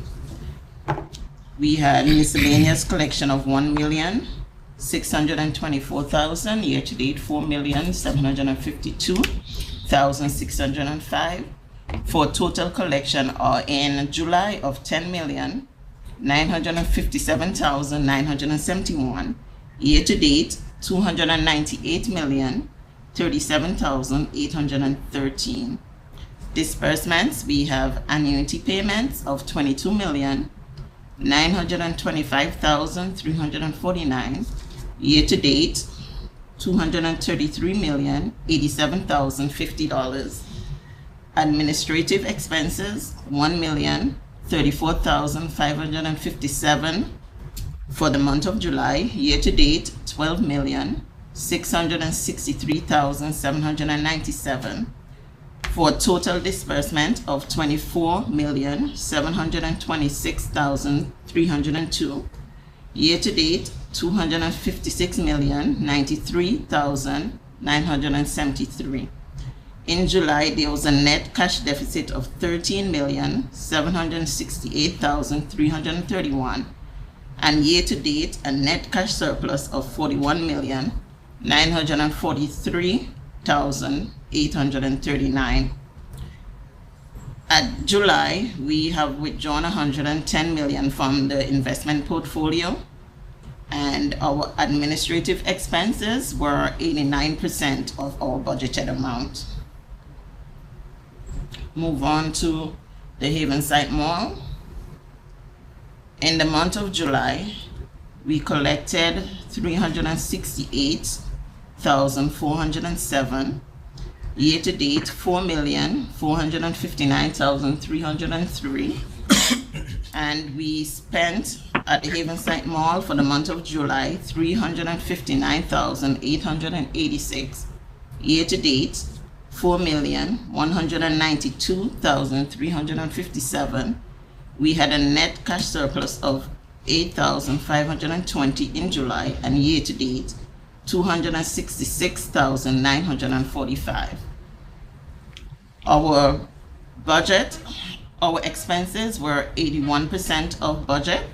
We had miscellaneous collection of $1,624,000. Year to date, $4,752,605. For total collection in July of $10,957,971. Year to date, $298,037,813. Disbursements, we have annuity payments of $22,925,349. Year to date, $233,087,050. Administrative expenses, $1,034,557 for the month of July. Year to date, $12,663,797 for a total disbursement of $24,726,302. Year to date, $256,093,973. In July, there was a net cash deficit of $13,768,331, and year to date, a net cash surplus of $41,943,839. At July, we have withdrawn $110 million from the investment portfolio, and our administrative expenses were 89% of our budgeted amount. Move on to the Havenside Mall. In the month of July, we collected $368,407. Year to date, $4,459,303. And we spent At the Havenside Mall for the month of July, 359,886. Year to date, 4,192,357. We had a net cash surplus of 8,520 in July, and year to date, 266,945. Our budget, our expenses were 81% of budget.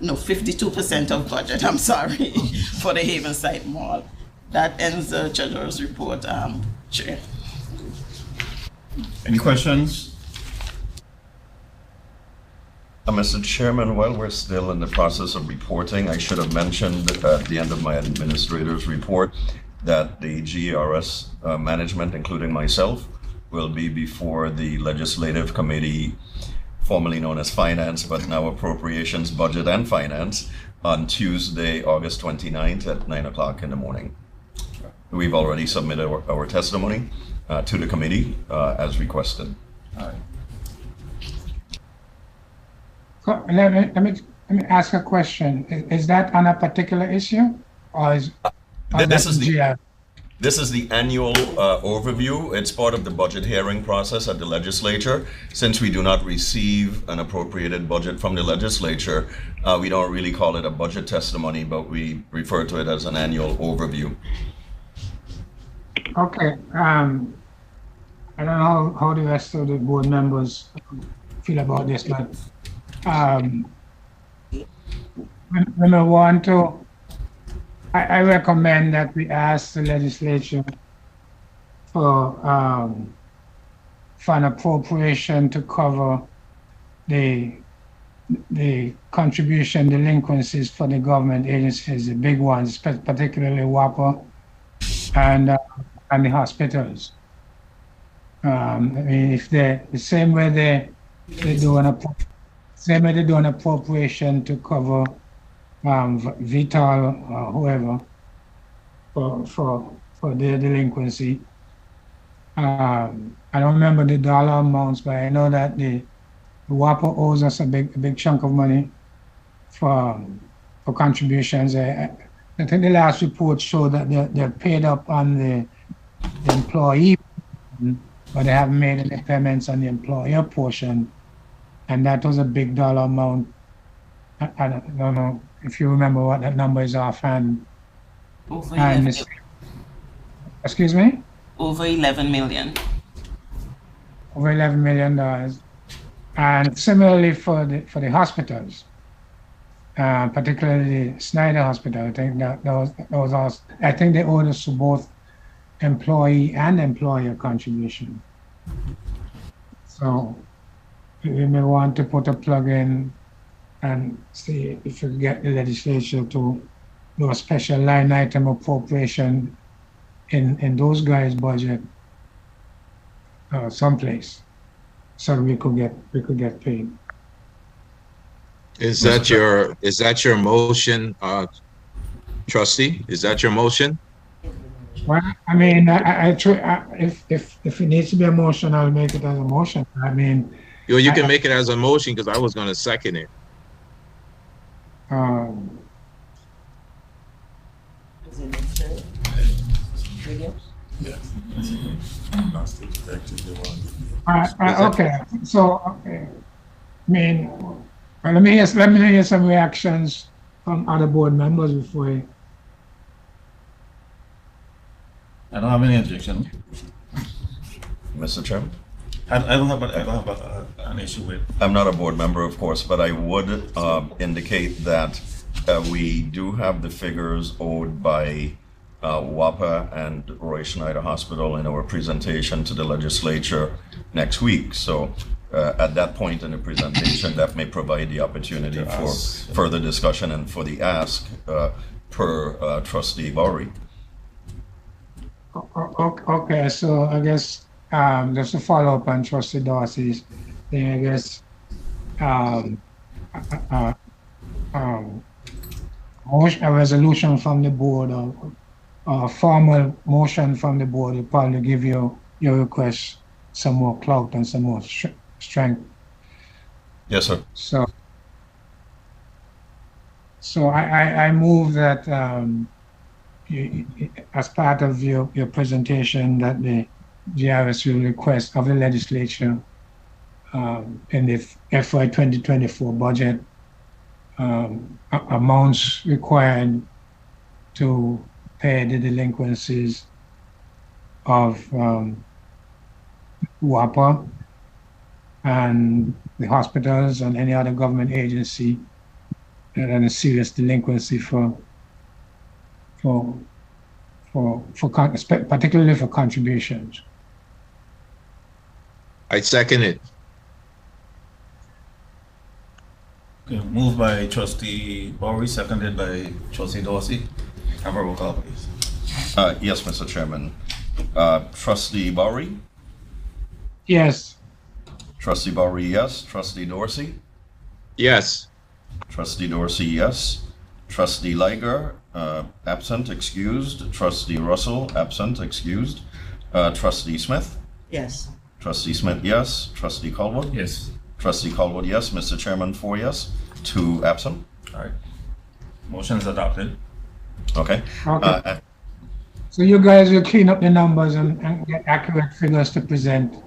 No, 52% of budget, I'm sorry, for the Havenside Mall. That ends the treasurer's report, Chair. Any questions? Mr. Chairman, while we're still in the process of reporting, I should have mentioned at the end of my administrator's report that the GERS management, including myself, will be before the Legislative Committee, formerly known as Finance, but now Appropriations, Budget, and Finance, on Tuesday, August 29th at 9 o'clock in the morning. We've already submitted our testimony to the committee as requested. All right. Let me ask a question. Is that on a particular issue, or is This is the GR? This is the annual overview. It's part of the budget hearing process at the legislature. Since we do not receive an appropriated budget from the legislature, we don't really call it a budget testimony, but we refer to it as an annual overview. Okay. I don't know how the rest of the board members feel about this, but when I want to, I recommend that we ask the legislature for an appropriation to cover the contribution delinquencies for the government agencies, the big ones, particularly WAPA and the hospitals. I mean, if they the same way they do an appropriation to cover Vital or whoever for their delinquency. I don't remember the dollar amounts, but I know that the WAPA owes us a big chunk of money for contributions. I think the last report showed that they're paid up on the employee, but they haven't made any payments on the employer portion, and that was a big dollar amount. I don't know if you remember what that number is offhand. Over 11, excuse me? over 11 million. Over $11 million. And similarly for the hospitals, particularly the Snyder Hospital, I think that was also, I think they owed us to both employee and employer contribution. So we may want to put a plug in and see if we get the legislature to do a special line item appropriation in those guys' budget someplace, so we could get paid. Is that your motion, trustee? Is that your motion? Well, I mean, if it needs to be a motion, I'll make it as a motion. I mean, You can make it as a motion because I was going to second it. Okay, so okay. I mean, well, let me hear some reactions from other board members before we. I don't have any objection. Mr. Chairman? I don't have an issue with. I'm not a board member, of course, but I would indicate that we do have the figures owed by WAPA and Roy Schneider Hospital in our presentation to the legislature next week. So at that point in the presentation, that may provide the opportunity for further discussion and for the ask per trustee Bowery. Okay, so I guess just to follow up on Trustee Dorsey's thing, I guess a resolution from the board or a formal motion from the board will probably give you your request some more clout and some more strength. Yes, sir. So So I move that as part of your presentation that the GRS will request of the legislature in the FY 2024 budget amounts required to pay the delinquencies of WAPA and the hospitals and any other government agency that are in a serious delinquency particularly for contributions. I second it. Okay, moved by Trustee Bowery, seconded by Trustee Dorsey. Have a roll call, please. Yes, Mr. Chairman. Trustee Bowery? Yes. Trustee Bowery, yes. Trustee Dorsey? Yes. Trustee Dorsey, yes. Trustee Liger, absent, excused. Trustee Russell, absent, excused. Trustee Smith? Yes. Trustee Smith, yes. Trustee Colwood? Yes. Trustee Colwood, yes. Mr. Chairman, 4 yes, 2 absent. All right. Motion is adopted. Okay. Okay. So you guys will clean up the numbers and get accurate figures to present.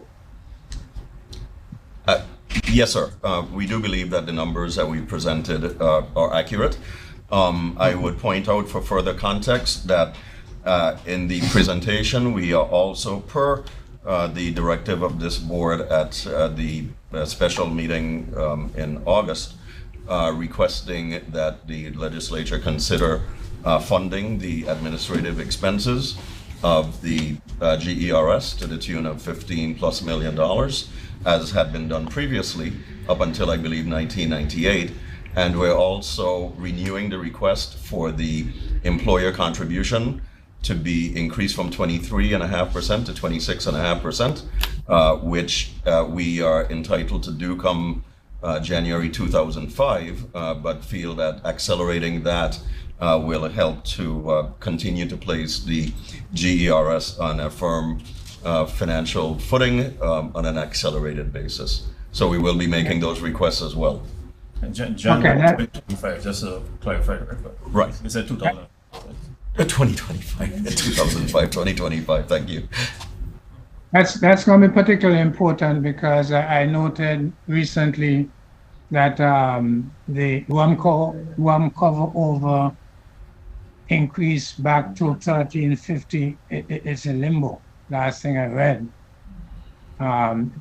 Yes, sir. We do believe that the numbers that we presented are accurate. I would point out for further context that in the presentation, we are also per the directive of this board at the special meeting in August, requesting that the legislature consider funding the administrative expenses of the GERS to the tune of $15+ million, as had been done previously up until, I believe, 1998. And we're also renewing the request for the employer contribution to be increased from 23.5% to 26.5%, which we are entitled to do come January 2005, but feel that accelerating that will help to continue to place the GERS on a firm financial footing on an accelerated basis. So we will be making those requests as well. January 2025, just to clarify the record. Right. You said 2000. 2025, 2025, thank you. That's going to be particularly important because I noted recently that the WAM cover over increase back to 1350. It's in limbo. Last thing I read. And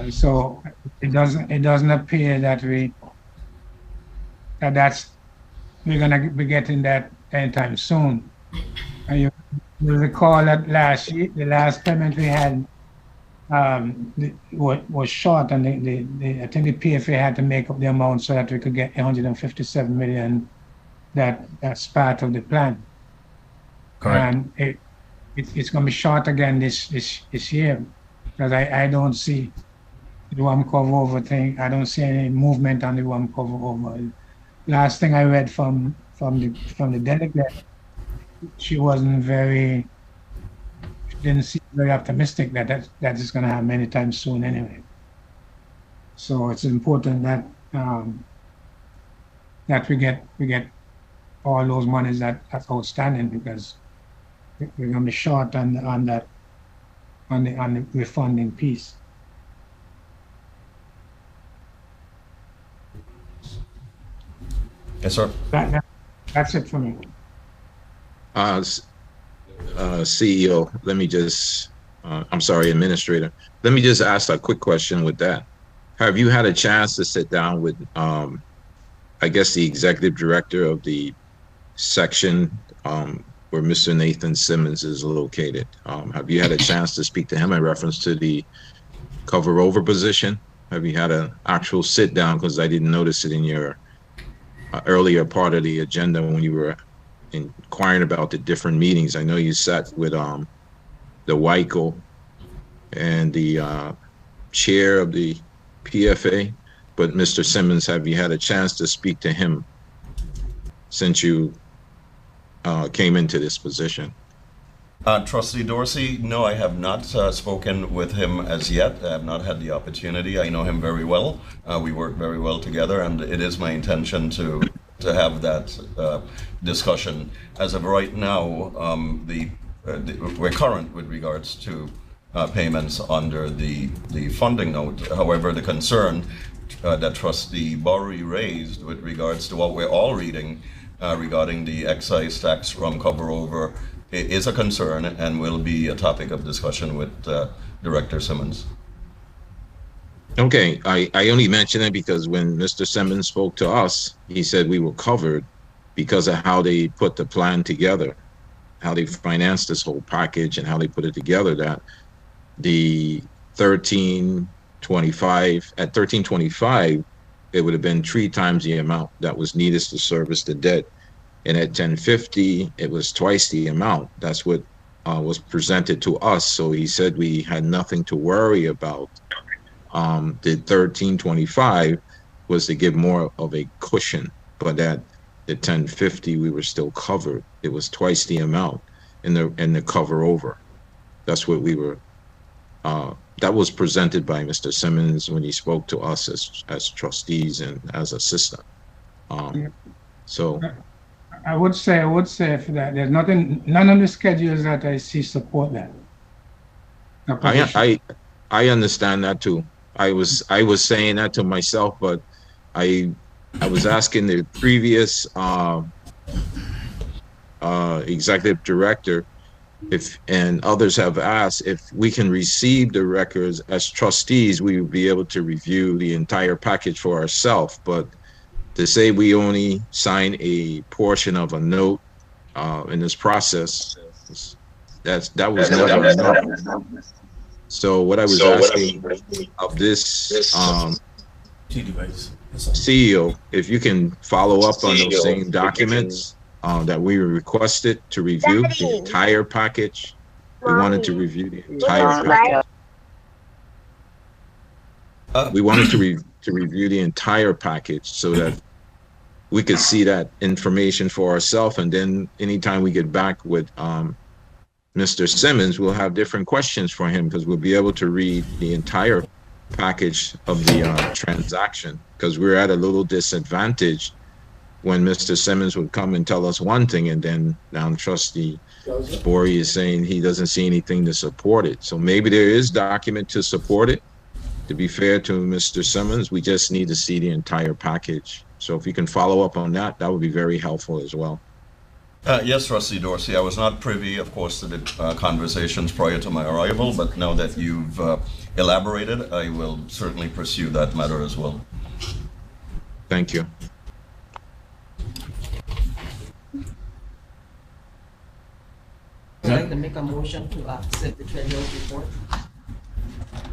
so it doesn't appear that we're gonna be getting that anytime soon. And you recall that last year, the last payment we had was short, and I think the PFA had to make up the amount so that we could get 157 million. That's part of the plan. Correct. And it's going to be short again this year because I don't see the WAM cover over thing. I don't see any movement on the WAM cover over. Last thing I read from the delegate, she didn't seem very optimistic that is going to happen anytime soon anyway. So it's important that that we get all those monies that's outstanding because we're going to be short on the refunding piece. Yes, sir. That's it for me. CEO, let me just, I'm sorry, Administrator. Let me just ask a quick question with that. Have you had a chance to sit down with, I guess, the Executive Director of the section where Mr. Nathan Simmons is located? Have you had a chance to speak to him in reference to the cover over position? Have you had an actual sit down? Because I didn't notice it in your earlier part of the agenda when you were inquiring about the different meetings. I know you sat with the WICO and the chair of the PFA, but Mr. Simmons, have you had a chance to speak to him since you came into this position? Trustee Dorsey, no, I have not spoken with him as yet. I have not had the opportunity. I know him very well. We work very well together, and it is my intention to to have that discussion. As of right now, we're current with regards to payments under the funding note. However, the concern that Trustee Bowery raised with regards to what we're all reading regarding the excise tax rum cover over is a concern and will be a topic of discussion with Director Simmons. Okay, I only mention it because when Mr. Simmons spoke to us, he said we were covered because of how they put the plan together, how they financed this whole package and how they put it together, that the 1325, at 1325, it would have been 3 times the amount that was needed to service the debt. And at 1050, it was twice the amount. That's what was presented to us. So he said we had nothing to worry about. The 1325 was to give more of a cushion, but at the 1050, we were still covered. It was twice the amount in the cover over. That's what we were, that was presented by Mr. Simmons when he spoke to us as trustees and as assistant. So I would say for that, there's none of the schedules that I see support that. I understand that too. I was saying that to myself, but I was asking the previous executive director and others have asked if we can receive the records as trustees, we would be able to review the entire package for ourselves. But to say we only sign a portion of a note in this process, that was never enough. So what I was asking of this CEO, if you can follow up on those same documents that we were requested to review the entire package. We wanted to review the entire package. We wanted to review the entire package so that we could see that information for ourselves, and then anytime we get back with Mr. Simmons, we'll have different questions for him because we'll be able to read the entire package of the transaction, because we're at a little disadvantage when Mr. Simmons would come and tell us one thing, and then now Trustee Bory is saying he doesn't see anything to support it. So maybe there is document to support it. To be fair to Mr. Simmons, we just need to see the entire package. So if you can follow up on that, that would be very helpful as well. Yes, Trustee Dorsey, I was not privy, of course, to the conversations prior to my arrival, but now that you've elaborated, I will certainly pursue that matter as well. Thank you. I'd like to make a motion to accept the treasurer's report. I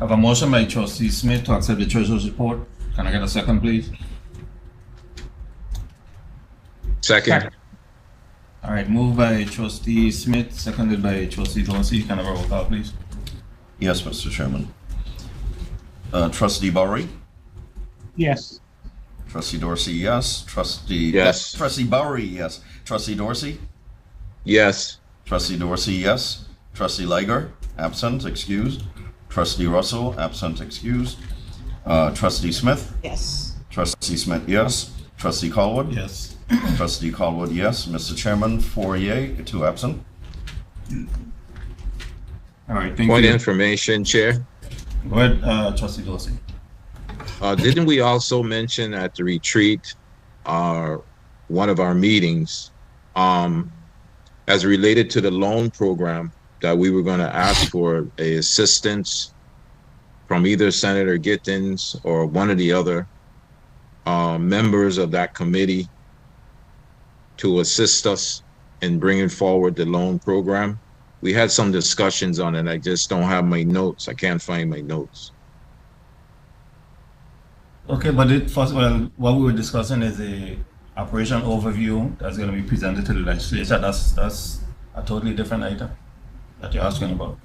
have a motion by Trustee Smith to accept the treasurer's report. Can I get a second, please? Second. All right, moved by Trustee Smith, seconded by Trustee Dorsey. Can I have a roll call, please? Yes, Mr. Chairman. Trustee Bowery? Yes. Trustee Dorsey, yes. Yes. Trustee Bowery, yes. Trustee Dorsey? Yes. Trustee Dorsey, yes. Trustee Liger, absent, excused. Trustee Russell, absent, excused. Trustee Smith? Yes. Trustee Smith, yes. Trustee Colwood? Yes. Trustee Colwood, yes. Mr. Chairman, 4 yea, 2 absent. All right, thank Point you. of information, Chair. Go ahead, Trustee Dorsey. Didn't we also mention at the retreat, one of our meetings, as related to the loan program, that we were going to ask for a assistance from either Senator Gittins or one of the other members of that committee to assist us in bringing forward the loan program? We had some discussions on it. I just don't have my notes. I can't find my notes. Okay, but first of all, what we were discussing is a operation overview that's going to be presented to the legislature. That's a totally different item that you're asking about.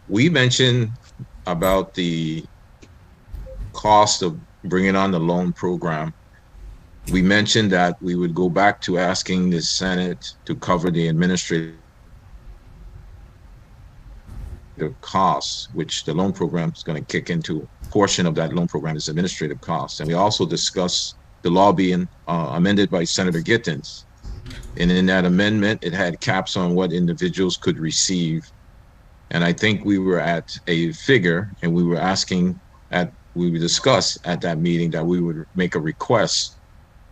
We mentioned about the cost of bringing on the loan program. We mentioned that we would go back to asking the Senate to cover the administrative costs, which the loan program is going to kick into. A portion of that loan program is administrative costs. And we also discussed the law being amended by Senator Gittens. And in that amendment, it had caps on what individuals could receive. And I think we were at a figure, and we were asking we would discuss at that meeting that we would make a request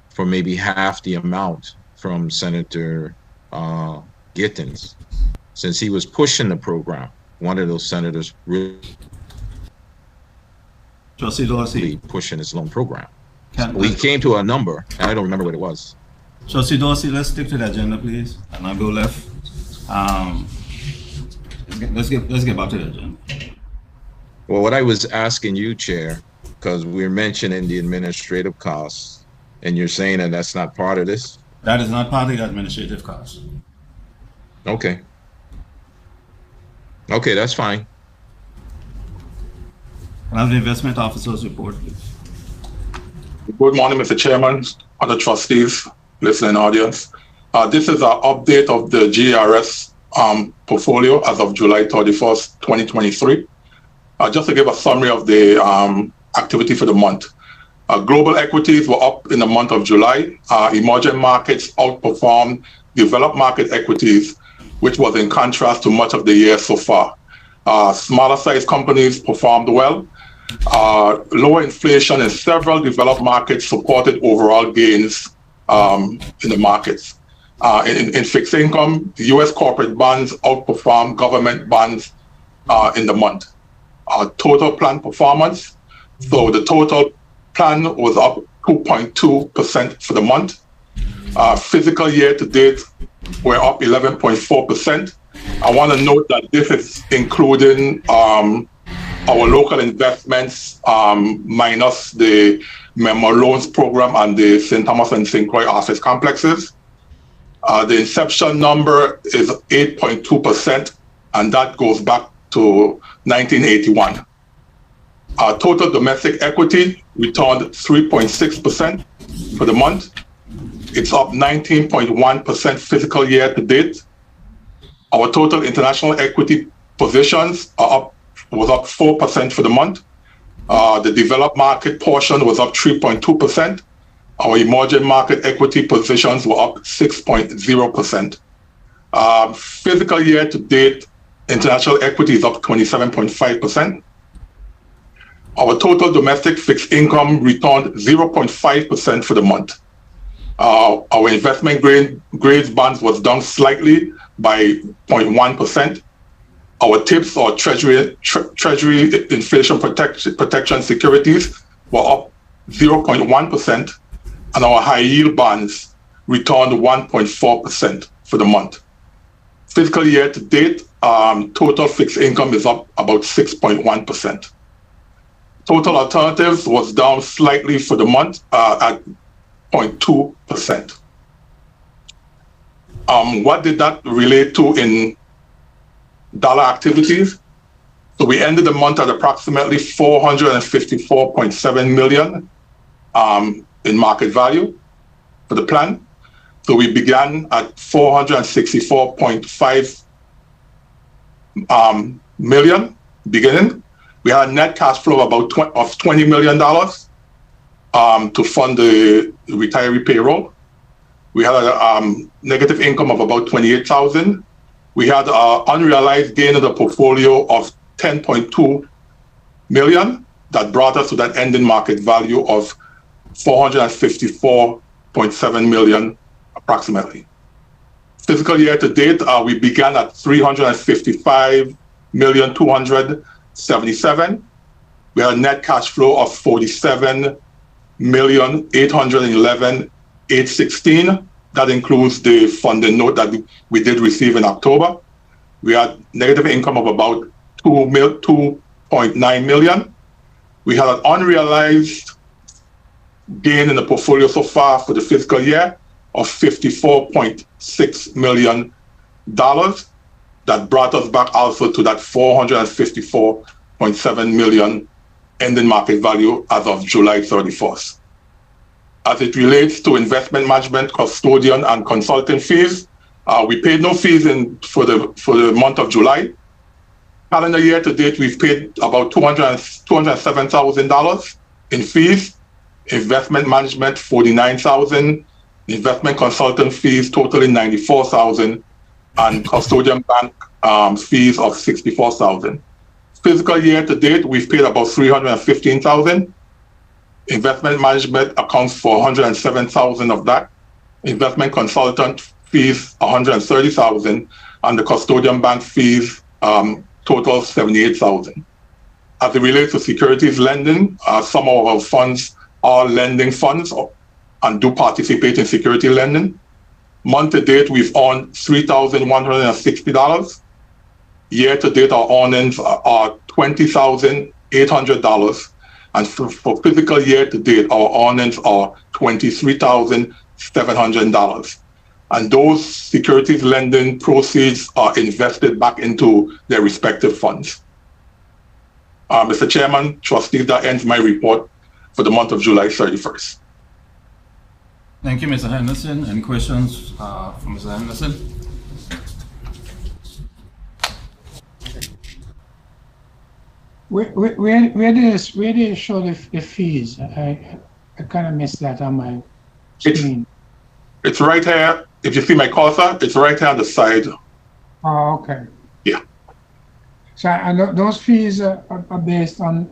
for maybe half the amount from Senator Gittens, since he was pushing the program. One of those senators really Trustee Dorsey. pushing his loan program. We came to a number, and I don't remember what it was. Trustee Dorsey, let's stick to the agenda, please, and I'll go left. Let's get back to the agenda. Well, what I was asking you, Chair, because we're mentioning the administrative costs, and you're saying that that's not part of this? That is not part of the administrative cost. Okay. Okay, that's fine. Can I have the investment officer's report, please? Good morning, Mr. Chairman, other trustees, listening audience. This is an update of the GERS portfolio as of July 31st, 2023. Just to give a summary of the activity for the month. Global equities were up in the month of July. Emerging markets outperformed developed market equities, which was in contrast to much of the year so far. Smaller sized companies performed well. Lower inflation in several developed markets supported overall gains in the markets. In fixed income, the US corporate bonds outperformed government bonds in the month. Total plan performance, so the total plan was up 2.2% for the month. Fiscal year to date, we're up 11.4%. I want to note that this is including our local investments minus the Memo Loans Program and the St. Thomas and St. Croix office complexes. The inception number is 8.2%, and that goes back to 1981. Our total domestic equity returned 3.6% for the month. It's up 19.1% fiscal year to date. Our total international equity positions was up 4% for the month. The developed market portion was up 3.2%. Our emerging market equity positions were up 6.0%. Fiscal year to date, international equity is up 27.5%. Our total domestic fixed income returned 0.5% for the month. Our investment grade bonds was down slightly by 0.1%. Our TIPS, or Treasury inflation protection securities, were up 0.1%, and our high yield bonds returned 1.4% for the month. Fiscal year to date, total fixed income is up about 6.1%. Total alternatives was down slightly for the month at 0.2%. What did that relate to in dollar activities? So we ended the month at approximately $454.7 million in market value for the plan. So we began at $464.5 million beginning. We had a net cash flow of $20 million to fund the retiree payroll. We had a negative income of about $28,000. We had an unrealized gain in the portfolio of $10.2 million that brought us to that ending market value of $454.7 million approximately. Fiscal year to date, we began at $355,277,000. We had a net cash flow of $47,811,816. That includes the funding note that we did receive in October. We had negative income of about $2.9 million. We had an unrealized gain in the portfolio so far for the fiscal year of $54.6 million. That brought us back also to that $454.7 million ending market value as of July 31st. As it relates to investment management, custodian, and consulting fees, we paid no fees for the month of July. Calendar year to date, we've paid about $207,000 in fees. investment management 49,000, investment consultant fees totaling 94,000, and custodian bank fees of 64,000. Fiscal year to date, we've paid about 315,000. Investment management accounts for 107,000 of that. Investment consultant fees 130,000, and the custodian bank fees total 78,000. As it relates to securities lending, some of our funds are lending funds and do participate in security lending. Month to date, we've earned $3,160. Year to date, our earnings are $20,800. And for fiscal year to date, our earnings are $23,700. And those securities lending proceeds are invested back into their respective funds. Mr. Chairman, trustees, that ends my report for the month of July 31st. Thank you, Mr. Henderson. Any questions from Mr. Henderson? Where do you show the fees? I kind of missed that on my screen. It's right here. If you see my cursor, it's right here on the side. Oh, okay. Yeah. So those fees are based on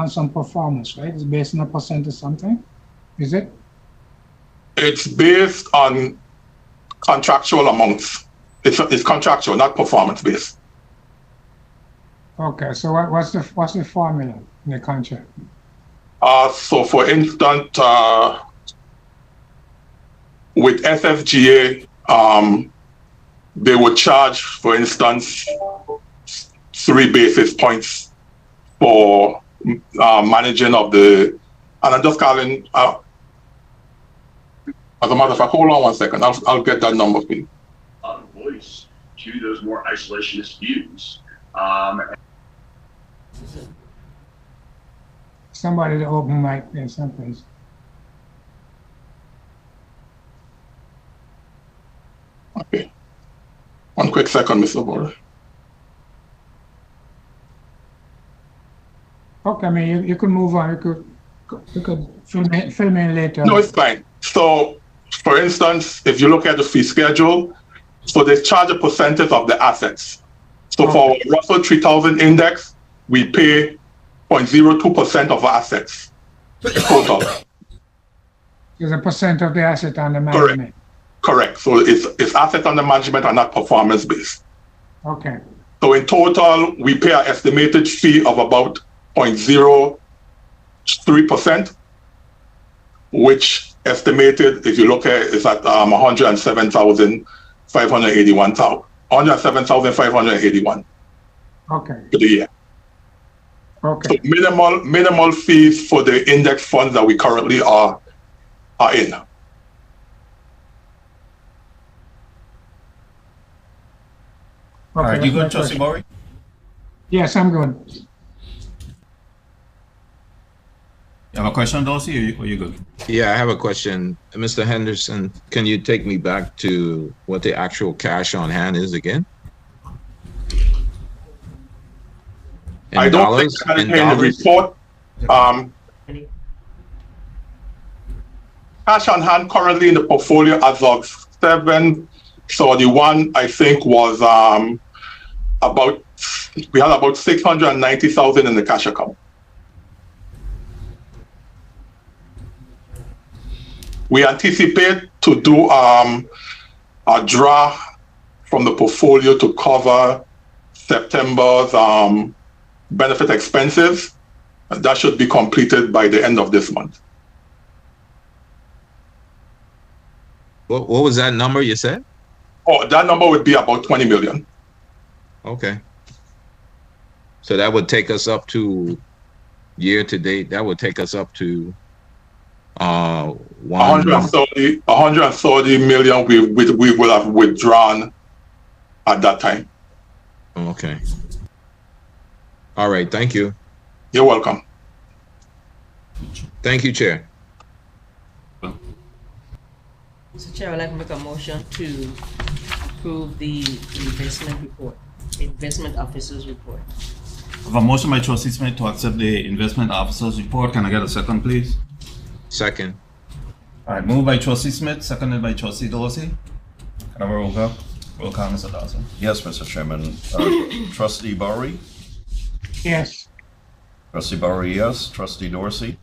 some performance, right? It's based on a percent or something, is it? It's based on contractual amounts. It's contractual, not performance based. Okay. So what's the formula in the contract? So for instance, with SFGA, they would charge, for instance, 3 basis points for managing of the, and I'm just calling, as a matter of fact, hold on one second, I'll get that number for you. Voice to those more isolationist views. Somebody to open mic there someplace. Okay. One quick second, Mr. Bora. Okay, I mean, you could move on. You could fill me in later. No, it's fine. So, for instance, if you look at the fee schedule, so they charge a percentage of the assets. So for Russell 3000 index, we pay 0.02% of assets total. There's a percent of the asset under management. Correct. So it's asset under management and not performance based. Okay. So in total, we pay an estimated fee of about 0.03%, which estimated, if you look at it, is at 107,581. Okay. For the year. Okay. So minimal fees for the index funds that we currently are in. All right, you good, Trustee Murray? Yes, I'm good. You have a question, Dorsey, or you good? Yeah, I have a question. Mr. Henderson, can you take me back to what the actual cash on hand is again? I don't think that is in the report. Cash on hand currently in the portfolio as of 7/31, I think, was we had about 690,000 in the cash account. We anticipate to do a draw from the portfolio to cover September's benefit expenses. That should be completed by the end of this month. What was that number you said? Oh, that number would be about 20 million. Okay. So that would take us up to year to date. That would take us up to 130 million we will have withdrawn at that time. Okay. All right. Thank you. You're welcome. Thank you, Chair. Mr. Chair, I'd like to make a motion to approve the investment officer's report. I have a motion by Trustee Smith to accept the investment officer's report. Can I get a second, please? Second. All right, moved by Trustee Smith, seconded by Trustee Dorsey. Can I have a roll call? Roll call, Mr. Dawson. Yes, Mr. Chairman. Trustee Bowery? Yes. Trustee Bowery, yes. Trustee Dorsey?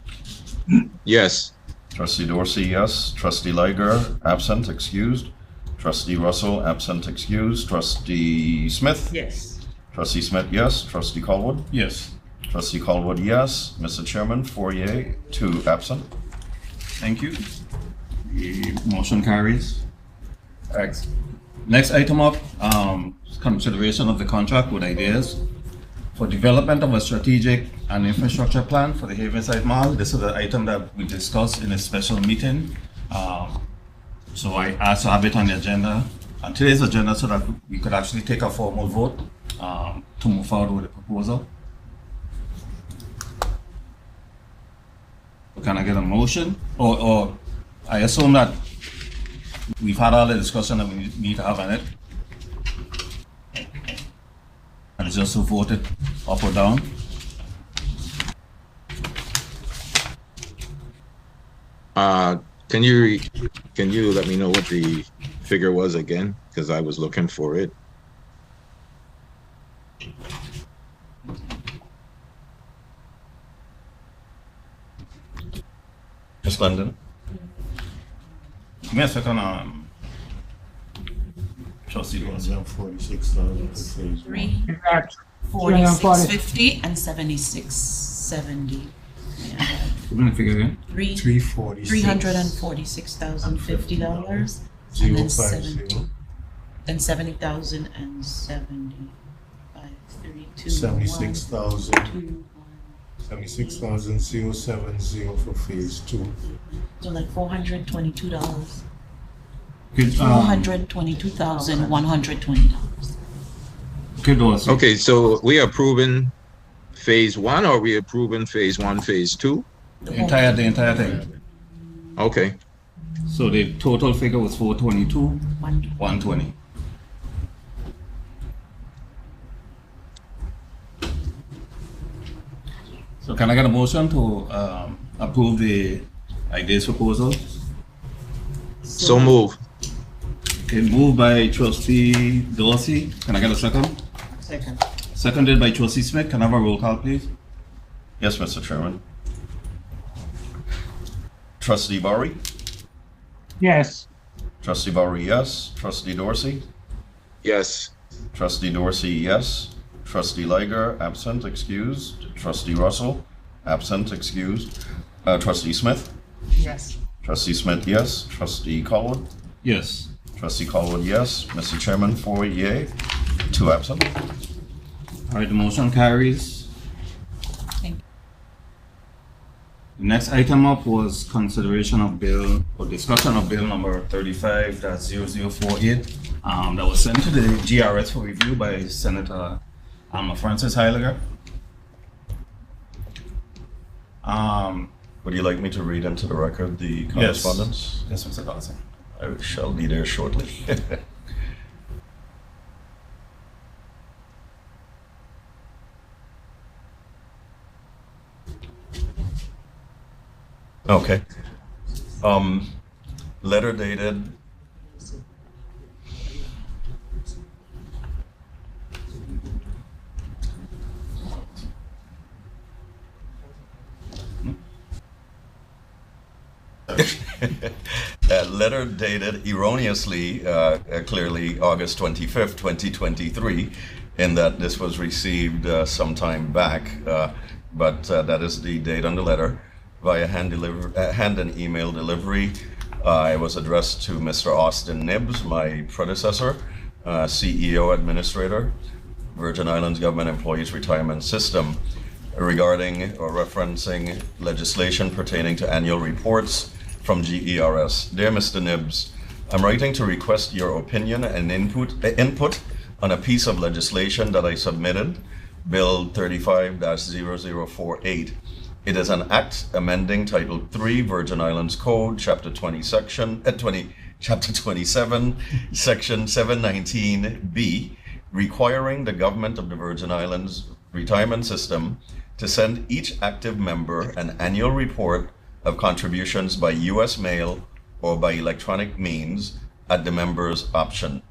Yes. Trustee Dorsey, yes. Trustee Liger, absent, excused. Trustee Russell, absent, excused. Trustee Smith? Yes. Trustee Smith, yes. Trustee Colwood? Yes. Trustee Colwood, yes. Mr. Chairman, 4 yea, 2 absent. Thank you. The motion carries. Thanks. Next item up, consideration of the contract with Ideas for development of a strategic and infrastructure plan for the Havenside Mall. This is the item that we discussed in a special meeting. So I asked to have it on the agenda, on today's agenda, so that we could actually take a formal vote to move forward with the proposal. Can I get a motion? Or I assume that we've had all the discussion that we need to have on it. And it's just to vote it up or down. Can you let me know what the figure was again? Because I was looking for it. Ms. London? Give me a second, Trustee Dorsey. 46,000. 4650 and 7670. We're gonna figure it in. $346,050 and then 70,000 and 75. 76,000. 76,070 for phase 2. So like $422. Good, $422,120. Good, Dorsey. Okay, so we approving phase 1 or we approving phase 1, phase 2? The entire thing. Okay. So the total figure was 422, 120. So can I get a motion to approve the Ideas proposal? So move. Okay, moved by Trustee Dorsey. Can I get a second? Second. Seconded by Trustee Smith. Can I have a roll call, please? Yes, Mr. Chairman. Trustee Bowery? Yes. Trustee Bowery, yes. Trustee Dorsey? Yes. Trustee Dorsey, yes. Trustee Liger, absent, excused. Trustee Russell, absent, excused. Trustee Smith? Yes. Trustee Smith, yes. Trustee Colwood? Yes. Trustee Colwood, yes. Mr. Chairman, 4 yea, 2 absent. All right, the motion carries. Thank you. The next item up was consideration of bill or discussion of bill number 35-0048 that was sent to the GRS for review by Senator Francis Heiliger. Would you like me to read into the record the correspondence? Yes, Mr. Dawson. I shall be there shortly. Okay. Letter dated letter dated erroneously, clearly August 25th, 2023, in that this was received some time back, but that is the date on the letter. Via hand and email delivery, it was addressed to Mr. Austin Nibbs, my predecessor, CEO Administrator, Virgin Islands Government Employees Retirement System, regarding or referencing legislation pertaining to annual reports from GERS. Dear Mr. Nibbs, I'm writing to request your opinion and input on a piece of legislation that I submitted, Bill 35-0048. It is an act amending Title 3 Virgin Islands Code, Chapter 20, Chapter 27, Section 719B, requiring the government of the Virgin Islands Retirement System to send each active member an annual report of contributions by U.S. mail or by electronic means at the member's option.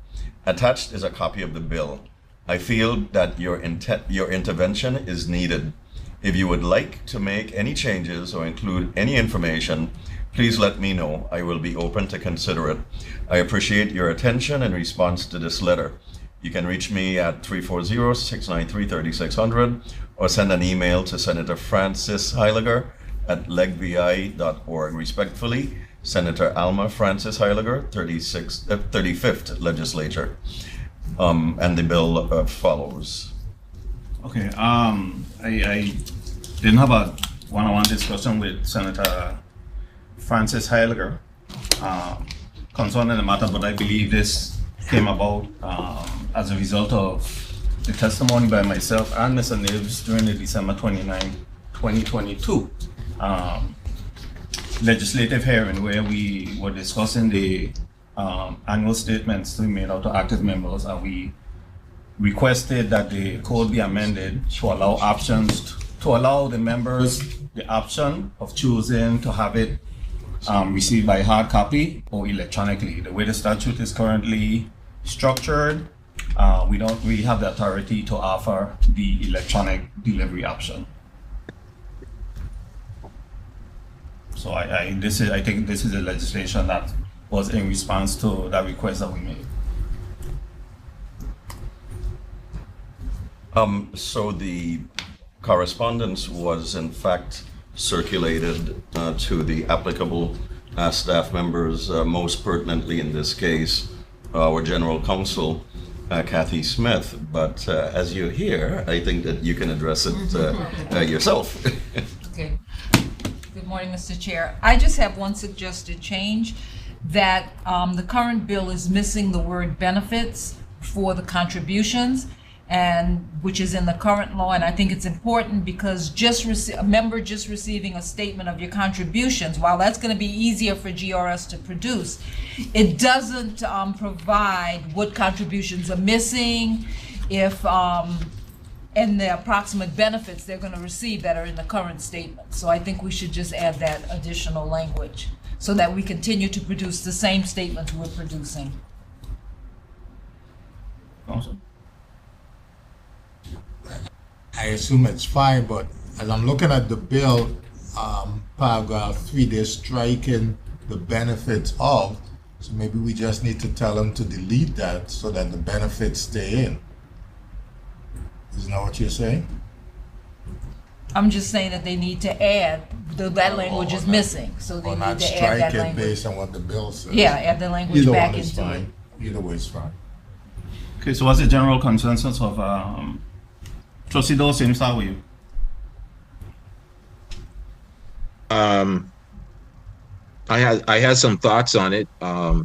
Attached is a copy of the bill. I feel that your intervention is needed. If you would like to make any changes or include any information, please let me know. I will be open to consider it. I appreciate your attention in response to this letter. You can reach me at 340-693-3600 or send an email to Senator Francis Heiliger at legvi.org. Respectfully, Senator Alma Francis Heiliger, 35th Legislature. And the bill follows. Okay, I didn't have a one-on-one discussion with Senator Francis Heiliger concerning the matter, but I believe this came about as a result of the testimony by myself and Mr. Nibbs during the December 29, 2022 legislative hearing, where we were discussing the annual statements to be made out to active members, and we requested that the code be amended to allow the members the option of choosing to have it received by hard copy or electronically. The way the statute is currently structured, we don't really have the authority to offer the electronic delivery option. So I think this is a legislation that was in response to that request that we made. So the correspondence was in fact circulated to the applicable staff members, most pertinently in this case, our General Counsel, Kathy Smith. But as you hear, I think that you can address it yourself. Okay. Good morning, Mr. Chair. I just have one suggested change, that the current bill is missing the word benefits for the contributions, and which is in the current law, and I think it's important because a member just receiving a statement of your contributions, while that's going to be easier for GRS to produce, it doesn't provide what contributions are missing, if and the approximate benefits they're going to receive that are in the current statement. So I think we should just add that additional language so that we continue to produce the same statements we're producing. Awesome. I assume it's fine, but as I'm looking at the bill, paragraph 3, they're striking the benefits of, so maybe we just need to tell them to delete that so that the benefits stay in. Isn't that what you're saying? I'm just saying that they need to add, that language is missing, so they Or need not to add that strike it language. based on what the bill says. Yeah, add the language Either back one is into it. fine. Either way is fine. Okay, so what's the general consensus of Trustee Dawson? Start with you. I had some thoughts on it. I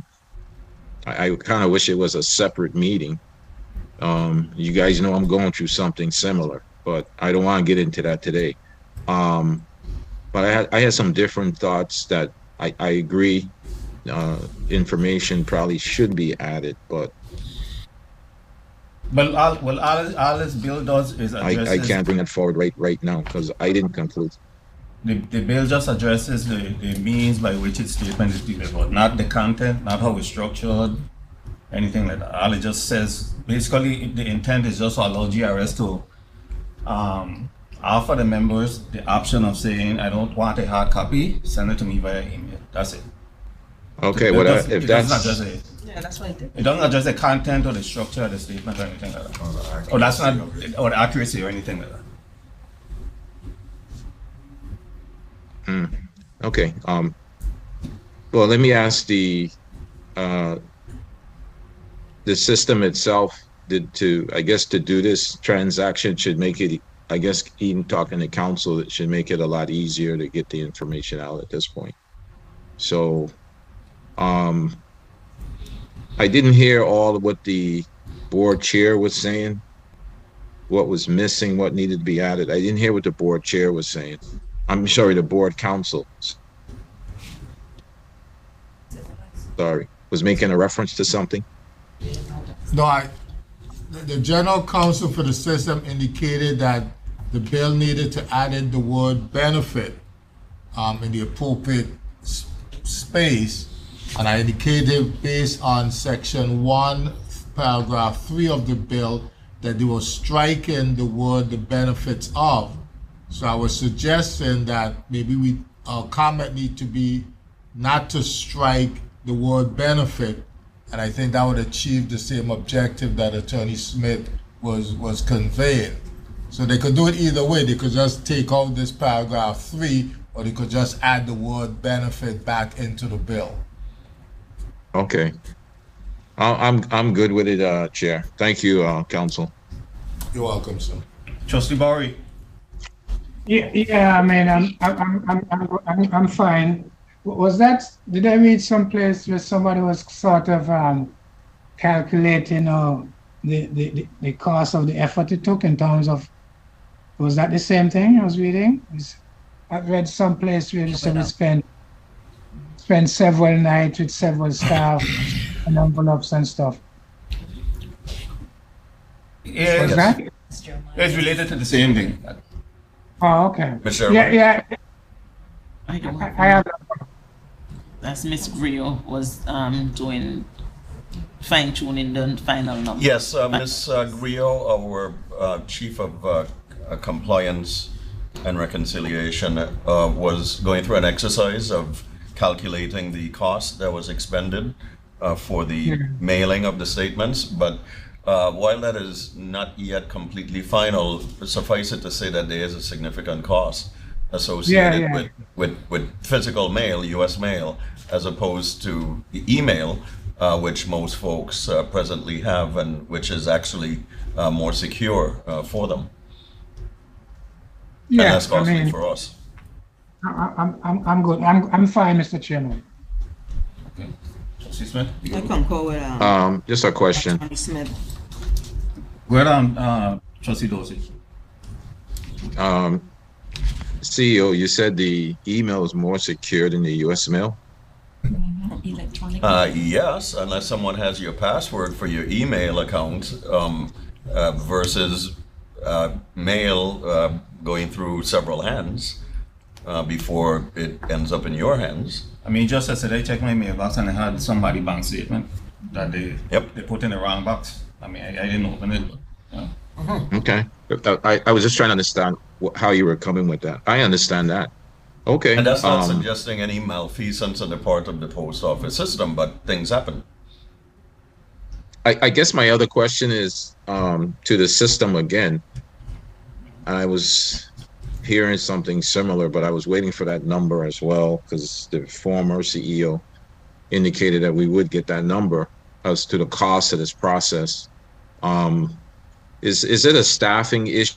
kind of wish it was a separate meeting. You guys know I'm going through something similar, but I don't want to get into that today. But I had some different thoughts that I agree information probably should be added, but all this bill does is addresses. I can't bring it forward right now because I didn't conclude. The bill just addresses the means by which its statement is delivered, not the content, not how it's structured, anything like that. All it just says, basically, the intent is just to allow GRS to offer the members the option of saying, I don't want a hard copy, send it to me via email. That's it. Okay, well, if that's... Yeah, that's what I did. It doesn't address the content or the structure of the statement or anything like that. Or that's not, or the accuracy or anything like that. Okay. Well, let me ask the system itself I guess to do this transaction should make it, I guess, even talking to council, it should make it a lot easier to get the information out at this point. So, I didn't hear all of what the board chair was saying, what was missing, what needed to be added. I didn't hear what the board chair was saying. I'm sorry, the board counsel. Sorry, was making a reference to something? No, the general counsel for the system indicated that the bill needed to add in the word benefit in the appropriate space. And I indicated based on section 1, paragraph 3 of the bill that they were striking the word "the benefits of." So I was suggesting that maybe our comment need to be not to strike the word "benefit," and I think that would achieve the same objective that Attorney Smith was conveying. So they could do it either way. They could just take out this paragraph 3, or they could just add the word "benefit" back into the bill. Okay. I'm good with it, Chair. Thank you, Council. You're welcome, sir. Trustee Barry. Yeah. I mean, I'm fine. Was that? Did I read someplace where somebody was sort of calculating the cost of the effort it took in terms of? Was that the same thing I was reading? I read someplace where they said we spend several nights with several staff and envelopes and stuff. Yeah, Was that? it's related to the same thing. Oh, okay. Mr. Yeah. I don't I have. That's Miss Grio was doing fine tuning the final number. Yes, Ms. Grio, our Chief of Compliance and Reconciliation, was going through an exercise of calculating the cost that was expended for the mailing of the statements. But while that is not yet completely final, suffice it to say that there is a significant cost associated with physical mail, U.S. mail, as opposed to the email, which most folks presently have, and which is actually more secure for them. Yeah, and less costly I mean, for us. I'm good. I'm fine, Mr. Chairman. Okay. Trustee Smith. I concur with Just a question. Attorney Smith. Go ahead, Trustee Dorsey. CEO, you said the email is more secure than the U.S. mail? Electronic. Yes, unless someone has your password for your email account versus mail going through several hands before it ends up in your hands. I mean, just yesterday I checked my mailbox and I had somebody bank statement that they put in the wrong box. I mean, I didn't open it. But, yeah. Okay. I was just trying to understand how you were coming with that. I understand that. Okay. And that's not suggesting any malfeasance on the part of the post office system, but things happen. I guess my other question is to the system again. I was hearing something similar, but I was waiting for that number as well, because the former CEO indicated that we would get that number as to the cost of this process. Is it a staffing issue,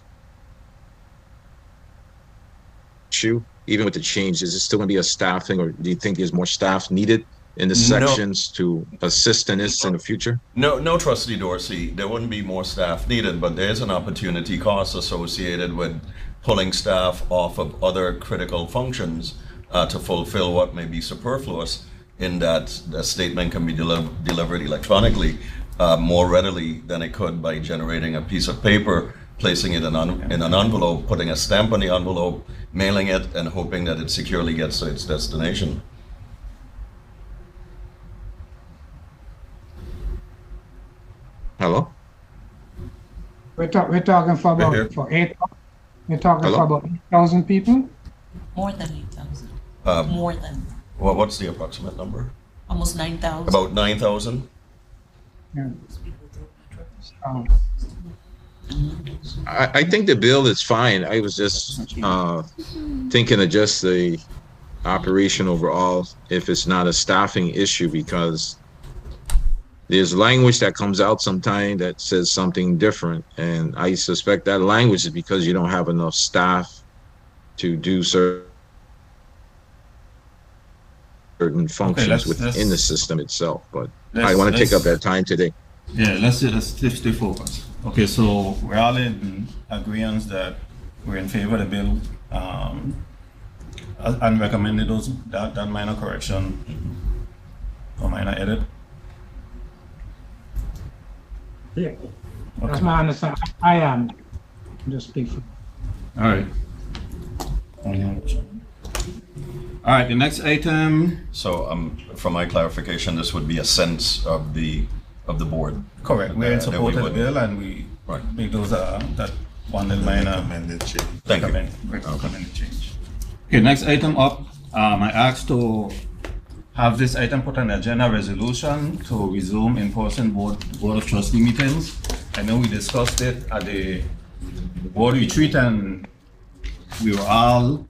even with the change? Is it still going to be a staffing, or do you think there's more staff needed in the sections to assist in this in the future? No, Trustee Dorsey, there wouldn't be more staff needed, but there's an opportunity cost associated with pulling staff off of other critical functions to fulfill what may be superfluous, in that the statement can be delivered electronically more readily than it could by generating a piece of paper, placing it in an envelope, putting a stamp on the envelope, mailing it, and hoping that it securely gets to its destination. Hello? We're talking for about for 8. We're talking for about 8,000 people. More than 8,000. More than. Well, what's the approximate number? Almost 9,000. About 9,000. Yeah. I think the bill is fine. I was just thinking of just the operation overall, if it's not a staffing issue, because there's language that comes out sometime that says something different, and I suspect that language is because you don't have enough staff to do certain functions within the system itself. But I want to take up that time today. Yeah, let's stay focused. Okay, so we're all in agreement that we're in favor of the bill and recommended that minor correction or minor edit. Yeah, that's my understanding. I am. Just speak for. All right. All right, the next item. So, for my clarification, this would be a sense of the board. Correct. We're in That we support of the would- bill, and we Right. make those that one little minor Recommended change. Thank you. recommended change. Okay, next item up. I asked to have this item put on the agenda, resolution to resume in-person board of trustee meetings. I know we discussed it at the board retreat, and we were all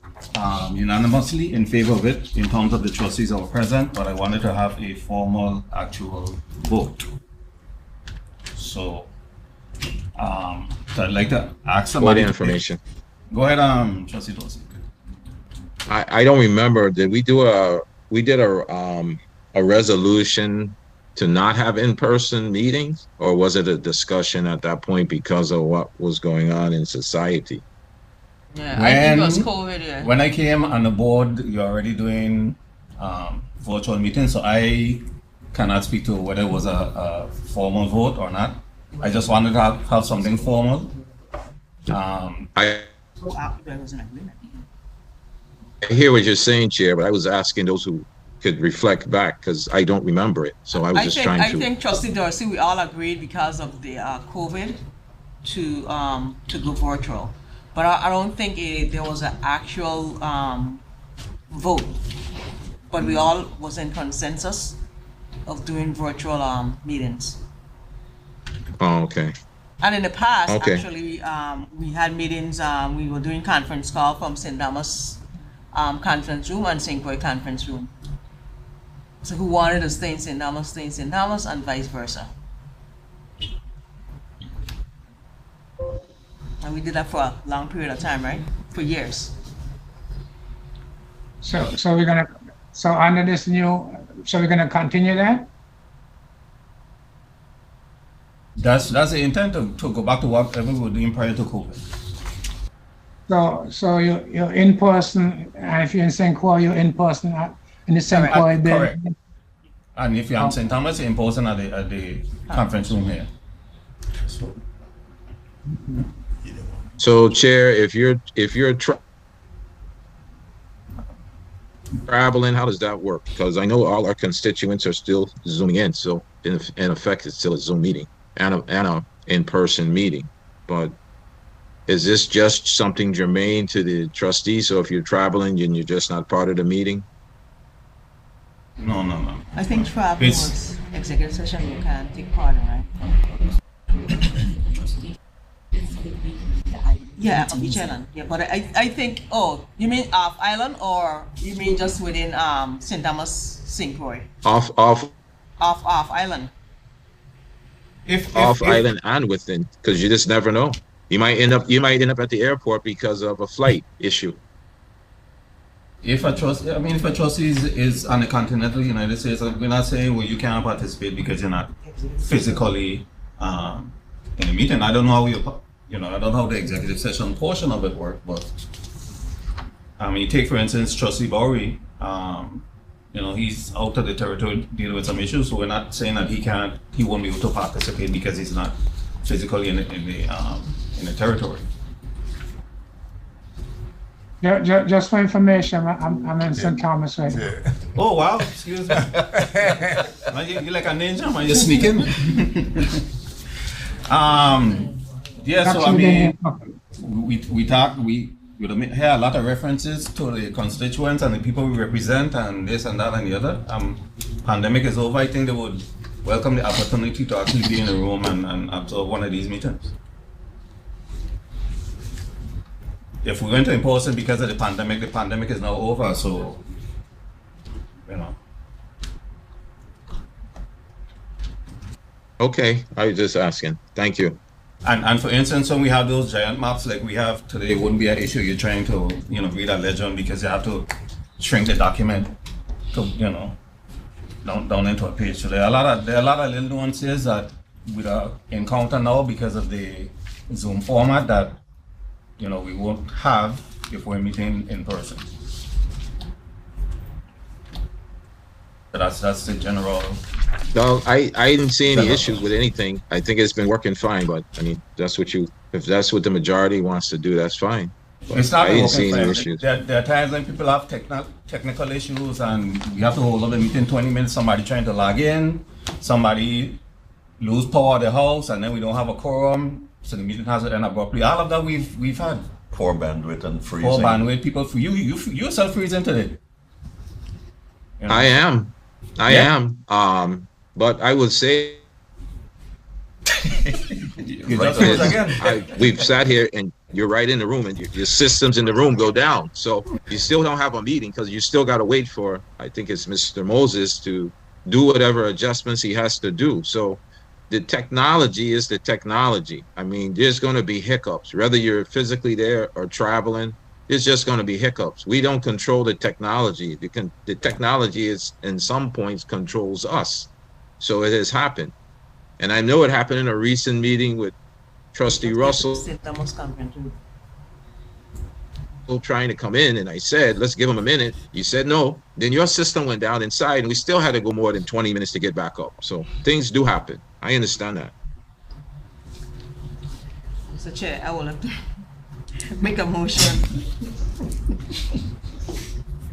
unanimously in favor of it in terms of the trustees that were present, but I wanted to have a formal actual vote. So, I'd like to ask For somebody. the information. Go ahead, trustee Dorsey. I don't remember, did we do a resolution to not have in-person meetings? Or was it a discussion at that point because of what was going on in society? Yeah, I think it was When- COVID, yeah. When I came on the board, you're already doing virtual meetings, so I cannot speak to whether it was a formal vote or not. I just wanted to have something formal. I hear what you're saying, Chair, but I was asking those who could reflect back because I don't remember it. So I was just trying I to. think Trustee Dorsey, we all agreed because of the COVID to go virtual. But I don't think there was an actual vote. But we all was in consensus of doing virtual meetings. Oh, okay. And in the past, Okay. actually, we had meetings, we were doing conference call from St. Thomas conference room and St. Croix conference room. So who wanted to stay in St. Thomas, stay in St. Thomas, and vice versa. And we did that for a long period of time, right? For years. So we're gonna, so under this new, so we're gonna continue that? That's the intent to go back to whatever we were doing prior to COVID. So you're in person, and if you're in St. Croix, you're in person in the St. Croix Correct. building? And if you're in St. Thomas, you're in person at the conference room here. So, Chair, if you're traveling, how does that work? Because I know all our constituents are still zooming in, so in effect, it's still a Zoom meeting and a in-person meeting. But is this just something germane to the trustees? So if you're traveling and you're just not part of the meeting? No. I think travel It's- was executive session, you can take part in, right? Yeah, on each island. Yeah, but I think, oh, you mean off island or you mean just within St. Thomas, St. Croix? Off Off island. If island and within, because you just never know. You might end up at the airport because of a flight issue. If a trustee is on the continental United States, we're not saying, well, you can't participate because you're not physically in the meeting. I don't know how I don't know how the executive session portion of it works, but take for instance Trustee Bowery. He's out of the territory dealing with some issues, so we're not saying that he won't be able to participate because he's not physically in the territory. Just for information, I'm in St. Thomas right now. Oh wow! Excuse me. Man, you like a ninja? Man, you sneaking? Yeah. So we hear a lot of references to the constituents and the people we represent, and this and that and the other. Pandemic is over. I think they would welcome the opportunity to actually be in a room and absorb one of these meetings. If we went to in person because of the pandemic is now over, so, Okay, I was just asking. Thank you. And for instance, when we have those giant maps like we have today, it wouldn't be an issue. You're trying to, read a legend because you have to shrink the document to, down into a page. So there are a lot of little nuances that we encounter now because of the Zoom format that we won't have if we're meeting in person. But that's the general. No, I didn't see any issues with anything. I think it's been working fine, but if that's what the majority wants to do, that's fine. It's not I a didn't working see any plan. issues. There are times when people have technical issues and we have to hold up the meeting 20 minutes, somebody trying to log in, somebody lose power at the house, and then we don't have a quorum, so the meeting has to end abruptly. All of that we've had. Poor bandwidth and freezing. Poor bandwidth, people, you yourself freezing today. You know? I am. Yeah. But I would say You just froze again. we've sat here and you're right in the room and your systems in the room go down. So you still don't have a meeting because you still got to wait for, I think it's Mr. Moses to do whatever adjustments he has to do. So the technology is the technology. I mean, there's going to be hiccups, whether you're physically there or traveling. It's just going to be hiccups. We don't control the technology. The technology is, in some points, controls us. So it has happened. And I know it happened in a recent meeting with Trustee Russell trying to come in, and I said, let's give him a minute. You said no. Then your system went down inside, and we still had to go more than 20 minutes to get back up. So things do happen. I understand that. Mr. Chair, I will have to make a motion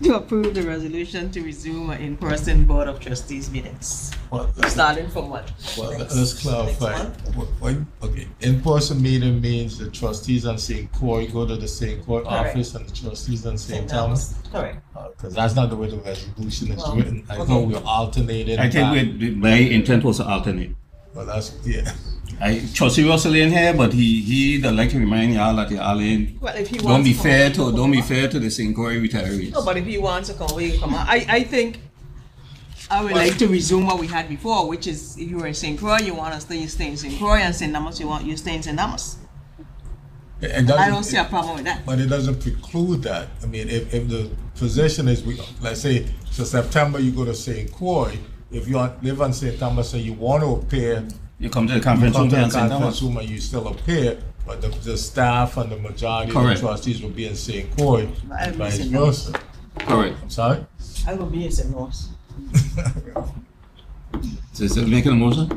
to approve the resolution to resume an in-person Board of Trustees meetings. Well, Starting from what? well, Next- let's clarify. Okay, in-person meeting means the trustees on St. Croix go to the St. Croix Correct. office and the trustees on St. St. Thomas. Correct. Because that's not the way the resolution is Well, written. I okay. know we're alternating. I think my intent was to alternate. Well, that's, yeah. Trustee Russell in here, but he would like to remind y'all that y'all in. Well, if he wants Don't be to come, fair he can don't be come. fair to the St. Croix retirees. No, but if he wants to come, we can come. I think I would like to resume what we had before, which is if you were in St. Croix, you want to stay in St. Croix, and St. Thomas, you stay in St. Thomas. I don't see a problem with that. But it doesn't preclude that. I mean, if the position is, let's say, so September you go to St. Croix, if you live on St. Thomas and you want to appear, You come to the conference room come to here the in St. conference Thomas. room and you still appear, but the staff and the majority of Correct. the trustees will be in St. Croix, I'll and be vice St. versa. Correct. I'm sorry? I will be in St. Louis. So is it making a motion?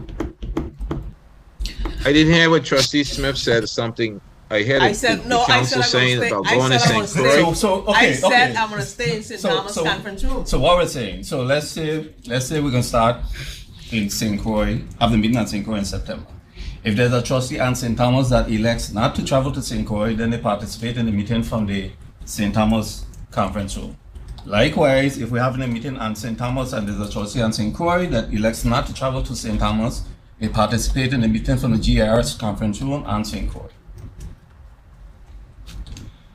I didn't hear what Trustee Smith said, something I heard I said no. I said council I'm saying gonna about stay. going I to said I'm St. gonna Croix. stay. So, okay, I said okay. I'm gonna stay in St. Thomas conference room. So what we're saying, so let's say we're gonna start in St. Croix, have the meeting at St. Croix in September. If there's a trustee on St. Thomas that elects not to travel to St. Croix, then they participate in the meeting from the St. Thomas conference room. Likewise, if we're having a meeting on St. Thomas and there's a trustee on St. Croix that elects not to travel to St. Thomas, they participate in the meeting from the GERS conference room on St. Croix.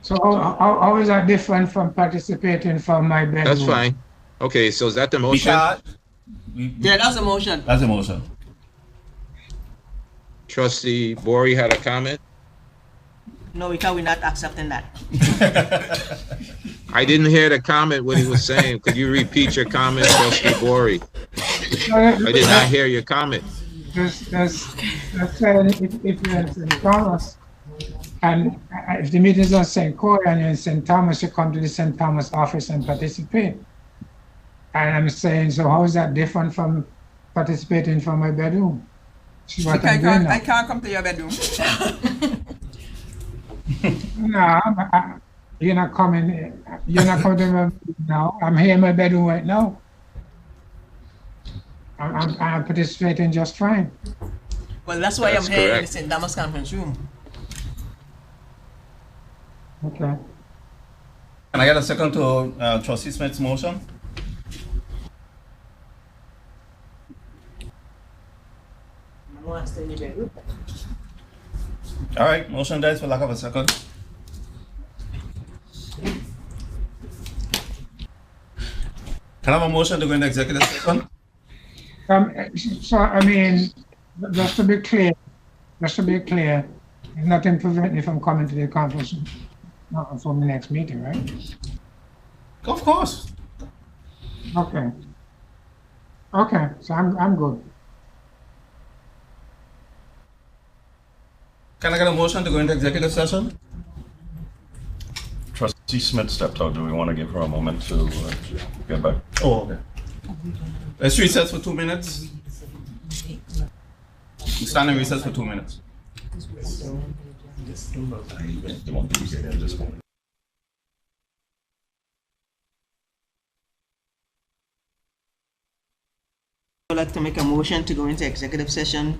So how is that different from participating from my bedroom? That's fine. Okay, so is that the motion? Yeah, that's a motion. That's a motion. Trustee Bori had a comment? No, because we're not accepting that. I didn't hear the comment, what he was saying. Could you repeat your comment, Trustee Bori? I did not hear your comment. Just saying, if you're in St. Thomas, and if the meeting is on St. Croix and you're in St. Thomas, you come to the St. Thomas office and participate. And I'm saying, so how is that different from participating from my bedroom? Which is what I'm doing now. I can't come to your bedroom. No, you're not coming. You're not coming to my bedroom now. I'm here in my bedroom right now. I'm participating just fine. Well, that's why That's I'm here in the correct. St. Thomas conference room. Okay. Can I get a second to Trustee Smith's motion? I want to stay in your bedroom. All right, motion dies for lack of a second. Can I have a motion to go into executive session? So I mean, just to be clear, there's nothing preventing me from coming to the conference from the next meeting, right? Of course. Okay. Okay, so I'm good. Can I get a motion to go into executive session? Trustee Smith stepped out. Do we want to give her a moment to get back? Oh, okay. Let's recess for 2 minutes. We stand in recess for 2 minutes. like to make a motion to go into executive session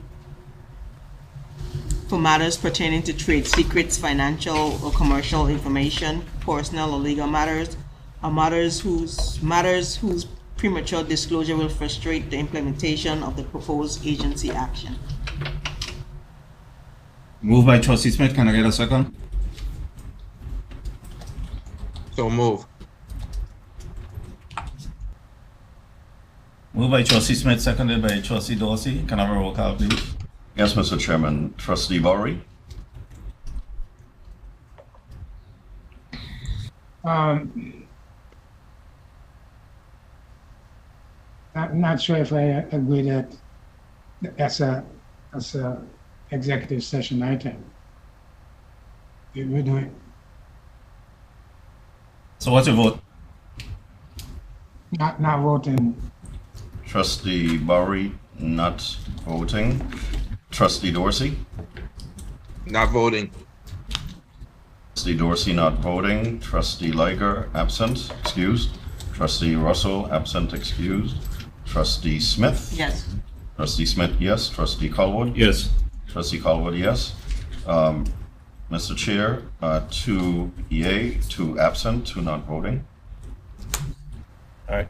for matters pertaining to trade secrets, financial or commercial information, personal or legal matters, or matters whose premature disclosure will frustrate the implementation of the proposed agency action. Moved by Trustee Smith. Can I get a second? So move. Moved by Trustee Smith, seconded by Trustee Dorsey. Can I have a roll call, please? Yes, Mr. Chairman. Trustee Bowery, Not sure if I agree that that's a executive session item. We do it, So what's your vote? not voting. Trustee Bowery, not voting. Trustee Dorsey, Not voting. Trustee Dorsey not voting. Trustee Liger, absent, excused. Trustee Russell, absent, excused. Trustee Smith. Yes. Trustee Smith, yes. Trustee Colwood. Yes. Trustee Colwood, yes. Mr. Chair, 2 yea, 2 absent, 2 not voting. All right.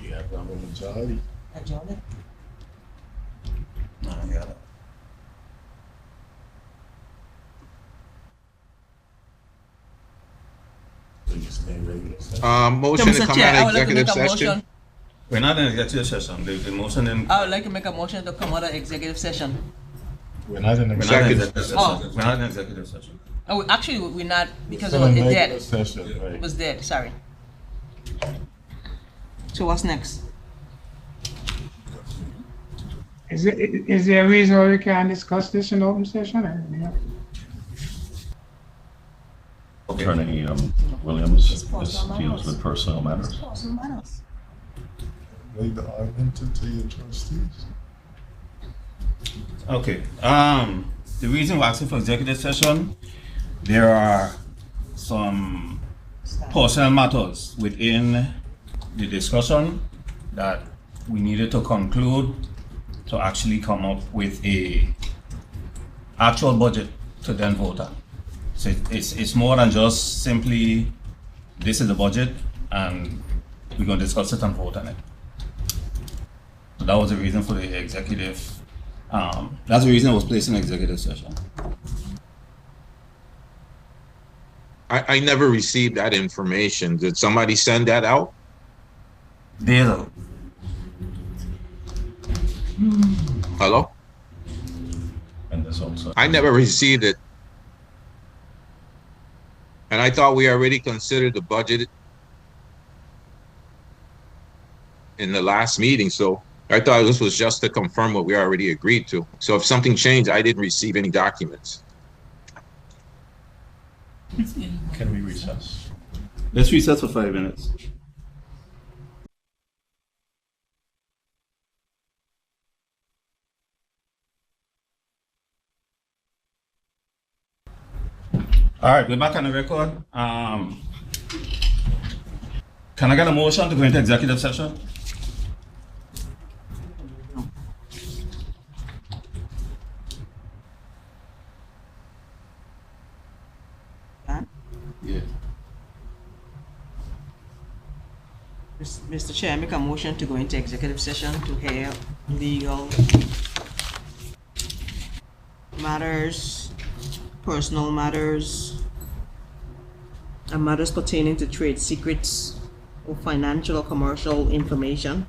We have a majority. No, I got it. So you stay regular session. Motion to Mr. come Chair, out I of would like to executive make a session. motion. We're not in executive session. The motion in. I would like to make a motion to come out of executive session. We're not in We're not in Second. executive session. Oh. We're not in executive session. Oh, actually, we're not, because it Still in was regular dead. session, It right? was dead, sorry. So what's next? Is there a reason why we can't discuss this in open session? Attorney Williams deals with personnel matters. Leave the argument to your trustees. Okay. The reason we're asking for executive session, there are some personnel matters within the discussion that we needed to conclude to actually come up with a actual budget to then vote on. So it's more than just simply this is the budget and we're going to discuss it and vote on it. So that was the reason for the executive. That's the reason it was placed in executive session. I never received that information. Did somebody send that out? There. Hello? And this also. I never received it. And I thought we already considered the budget in the last meeting, so I thought this was just to confirm what we already agreed to. So if something changed, I didn't receive any documents. Can we recess? Let's recess for 5 minutes. All right, we're back on the record. Can I get a motion to go into executive session? Yeah. Mr. Chair, I make a motion to go into executive session to hear legal matters, personal matters, and matters pertaining to trade secrets or financial or commercial information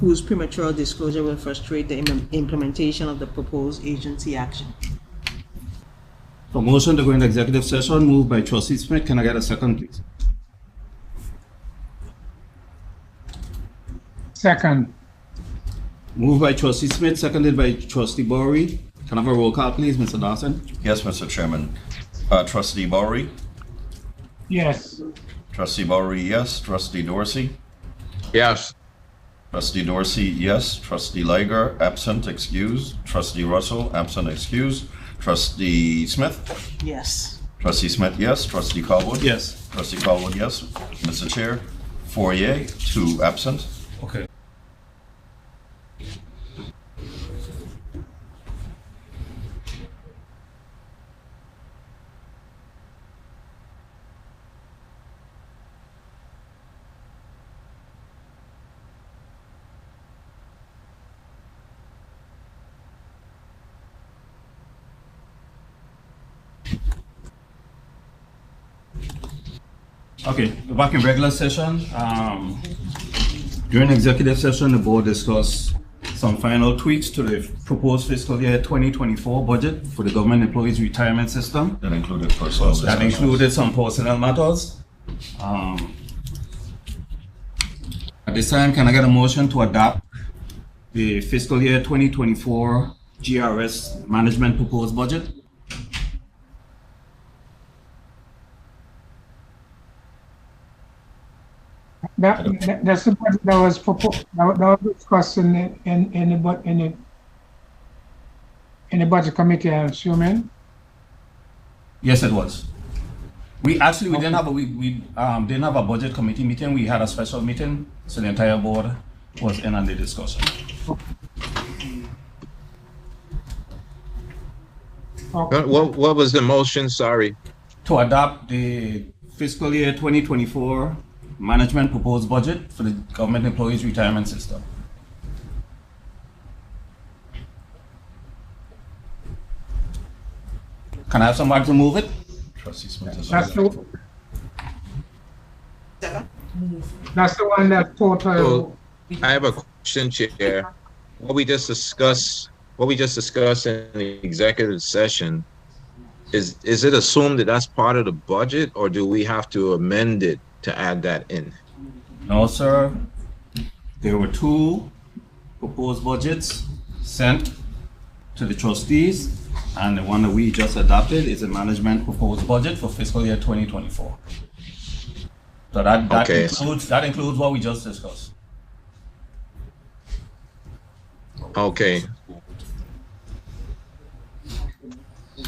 whose premature disclosure will frustrate the implementation of the proposed agency action. For motion to go into executive session, moved by Trustee Smith. Can I get a second, please? Second. Moved by Trustee Smith, seconded by Trustee Bowery. Can I have a roll call, please, Mr. Dawson? Yes, Mr. Chairman. Trustee Bowery? Yes. Trustee Bowery, yes. Trustee Dorsey? Yes. Trustee Dorsey, yes. Trustee Liger, absent, excused. Trustee Russell, absent, excused. Trustee Smith? Yes. Trustee Smith, yes. Trustee Colwood? Yes. Trustee Colwood, yes. Mr. Chair, 4 yea, 2 absent. Okay. Okay, we're back in regular session. During executive session, the board discussed some final tweaks to the proposed fiscal year 2024 budget for the government employees retirement system. That included personnel. That included some personnel matters. At this time, can I get a motion to adopt the fiscal year 2024 GRS management proposed budget? That's the budget that was proposed, that was discussed in the budget committee, I'm assuming. Yes, it was. We didn't have a budget committee meeting. We had a special meeting, so the entire board was in on the discussion. What was the motion? Sorry. To adopt the fiscal year 2024 management proposed budget for the government employees retirement system. Can I have somebody to move it? Trustee Smith is That's the one that total. I have a question, Chair. What we just discussed in the executive session, is it assumed that that's part of the budget, or do we have to amend it to add that in? No, sir. There were two proposed budgets sent to the trustees, and the one that we just adopted is a management proposed budget for fiscal year 2024. So that includes what we just discussed. Okay.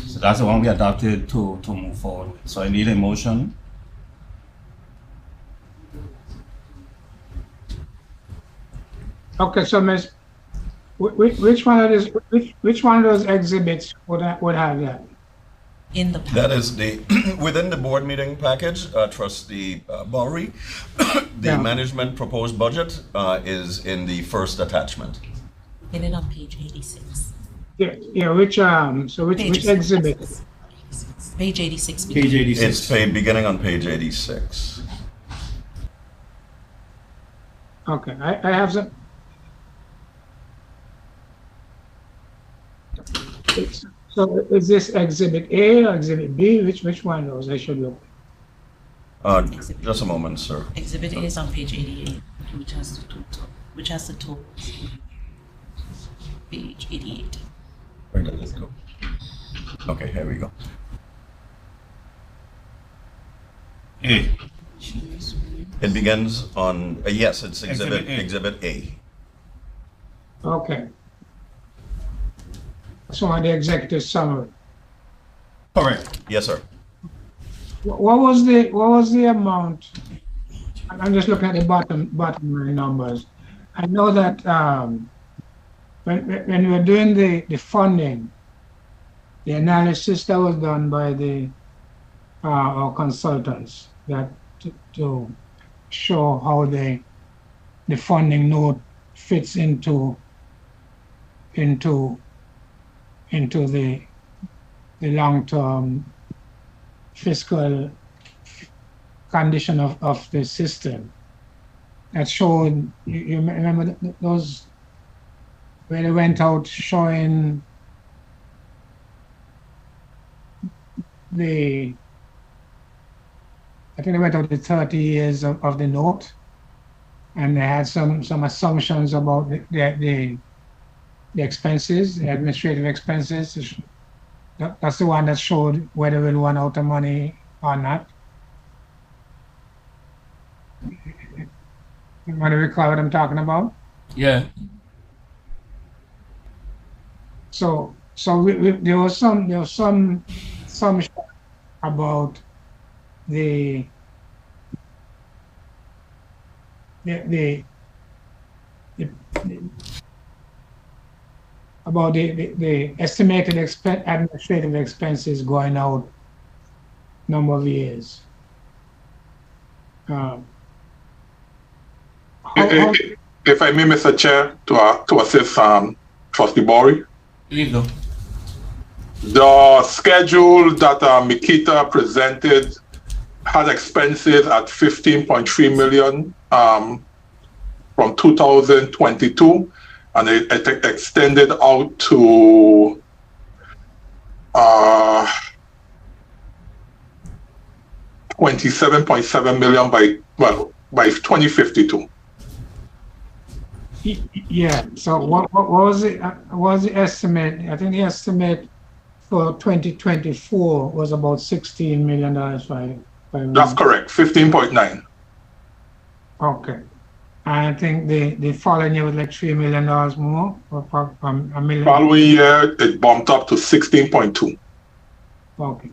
So that's the one we adopted to move forward. So I need a motion. Okay, so Ms., which one of those exhibits would have that? In the packet. That is the within the board meeting package, Trustee Bowery. The management proposed budget is in the first attachment. Get it on page 86. Yeah. Which exhibit? Page 86. Page 86. It's beginning on page 86. Okay, I have some. So is this exhibit A or exhibit B? Which one of those I should look? Just a moment, sir. Exhibit A is on page 88, which has the total. Page 88. Where did it go? Okay, here we go. A. It begins on yes, it's exhibit A. Okay. So on the executive summary. Correct. Yes, sir. What was the amount? I'm just looking at the bottom line numbers. I know that when we were doing the funding, the analysis that was done by our consultants that to show how the funding note fits into the long-term fiscal condition of the system. That showed, you remember those, where they went out showing I think they went out the 30 years of the note, and they had some assumptions about the expenses, the administrative expenses. That's the one that showed whether we'll run out of money or not. You want to recall what I'm talking about? Yeah. So there was some about the the about the estimated administrative expenses going out number of years. Um, how, If I may, Mr. Chair, to assist Trustee Bory. Please do. The schedule that Mikita presented had expenses at 15.3 million from 2022, and it extended out to 27.7 million by 2052. Yeah. So what was it? What was the estimate? I think the estimate for 2024 was about $16 million, right? That's correct. 15.9. Okay. I think the following year was like $3 million more, or a million. Following year, it bumped up to 16.2. Okay.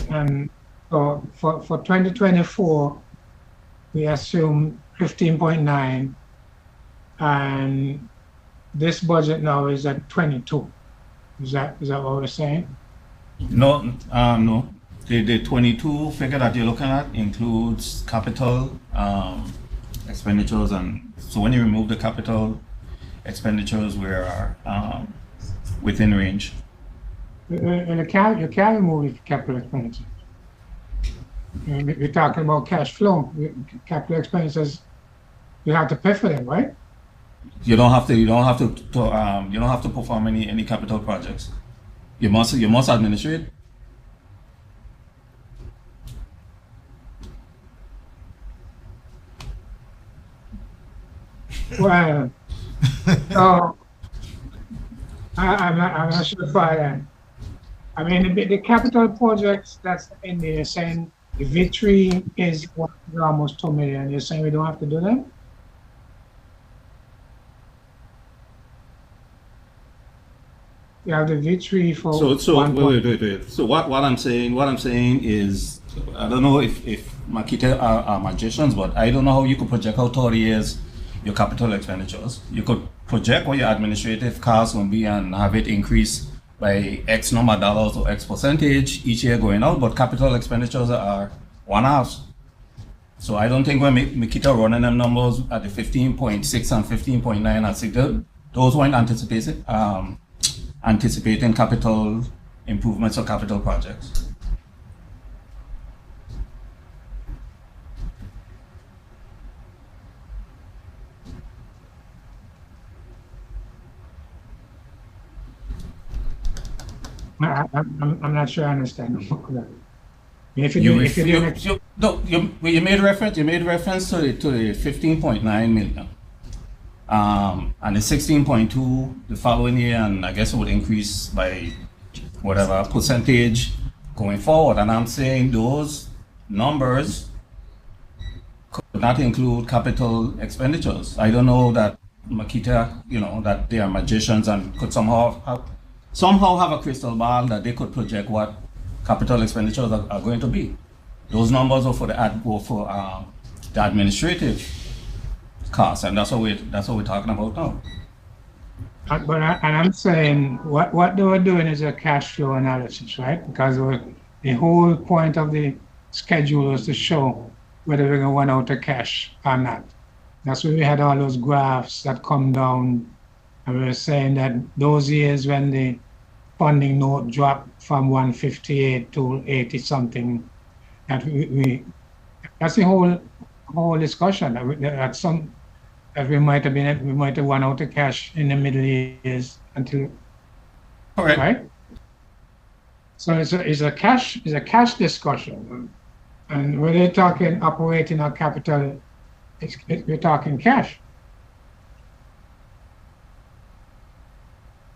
And so for 2024, we assume 15.9, and this budget now is at 22. Is that what we're saying? No, no. The 22 figure that you're looking at includes capital expenditures, and so when you remove the capital expenditures, we're within range. And you can't remove the capital expenditures. We're talking about cash flow. Capital expenditures, you have to pay for them, right? You don't have to perform any capital projects. You must administrate. Well, so I'm not sure about that. I mean, the capital projects that's in there saying the victory is almost 2 million. You're saying we don't have to do them? You have the victory for wait. So what I'm saying is, I don't know if Makita are magicians, but I don't know how you could project out 30 years your capital expenditures. You could project what your administrative costs will be and have it increase by X number of dollars or X percentage each year going out, but capital expenditures are one-offs. So I don't think when Mikita running them numbers at the 15.6 and 15.9, I think those weren't anticipating capital improvements or capital projects. I'm not sure I understand. If You made reference to the 15.9 million. And the 16.2 the following year, and I guess it would increase by whatever percentage going forward. And I'm saying those numbers could not include capital expenditures. I don't know that Makita, that they are magicians and could somehow have a crystal ball that they could project what capital expenditures are going to be. Those numbers are for the administrative costs, and that's what we're talking about now. But I'm saying what they were doing is a cash flow analysis, right? Because the whole point of the schedule was to show whether we're going to run out of cash or not. That's why we had all those graphs that come down, and we were saying that those years when the funding note dropped from 158 to 80 something, that that's the whole discussion. That we might have run out of cash in the middle years until, right? So it's a cash discussion, and when they're talking operating our capital, we're talking cash.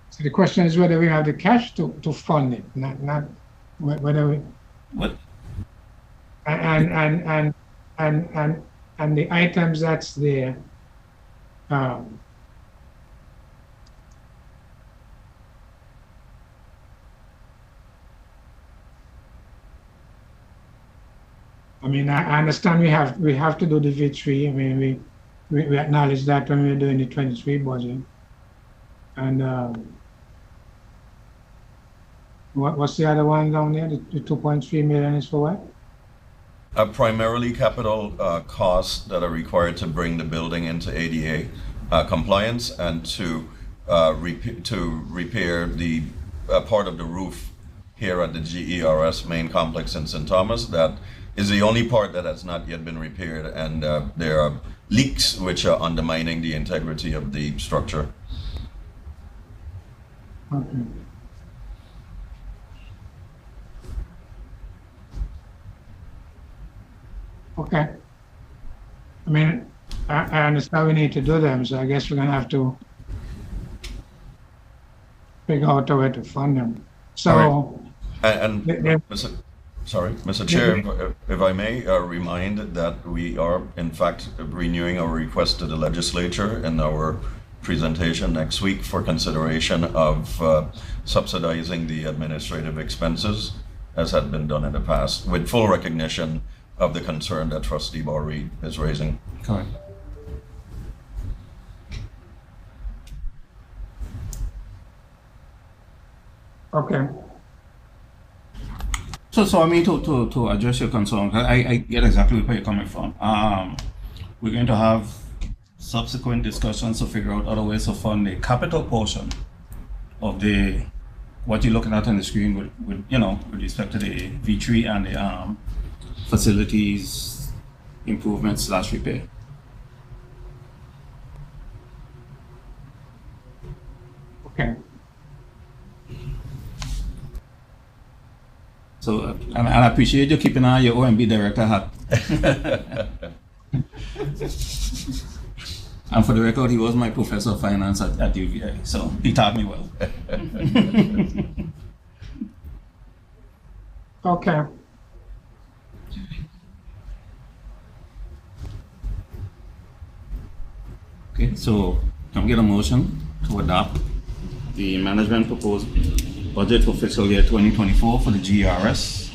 So the question is whether we have the cash to fund it, not whether we. What? And the items that's there. I mean, I understand we have to do the V3. I mean, we acknowledge that when we're doing the 23 budget. And what's the other one down there? The 2.3 million is for what? Primarily capital costs that are required to bring the building into ADA compliance and to repair the part of the roof here at the GERS main complex in St. Thomas. That is the only part that has not yet been repaired, and there are leaks which are undermining the integrity of the structure. Okay. Okay. I mean, I understand we need to do them, so I guess we're gonna have to figure out a way to fund them. So, And Mr. Chair, if I may remind that we are in fact renewing our request to the legislature in our presentation next week for consideration of subsidizing the administrative expenses as had been done in the past, with full recognition of the concern that Trustee Bowery is raising. Correct. okay. So I mean, to address your concern, I get exactly where you're coming from. We're going to have subsequent discussions to figure out other ways to fund the capital portion of the what you're looking at on the screen with with respect to the V3 and the facilities improvements / repair. Okay. So, and I appreciate you keeping on your OMB director hat. And for the record, he was my professor of finance at UVA, so he taught me well. Okay. Okay, so can we get a motion to adopt the management proposed budget for fiscal year 2024 for the GERS?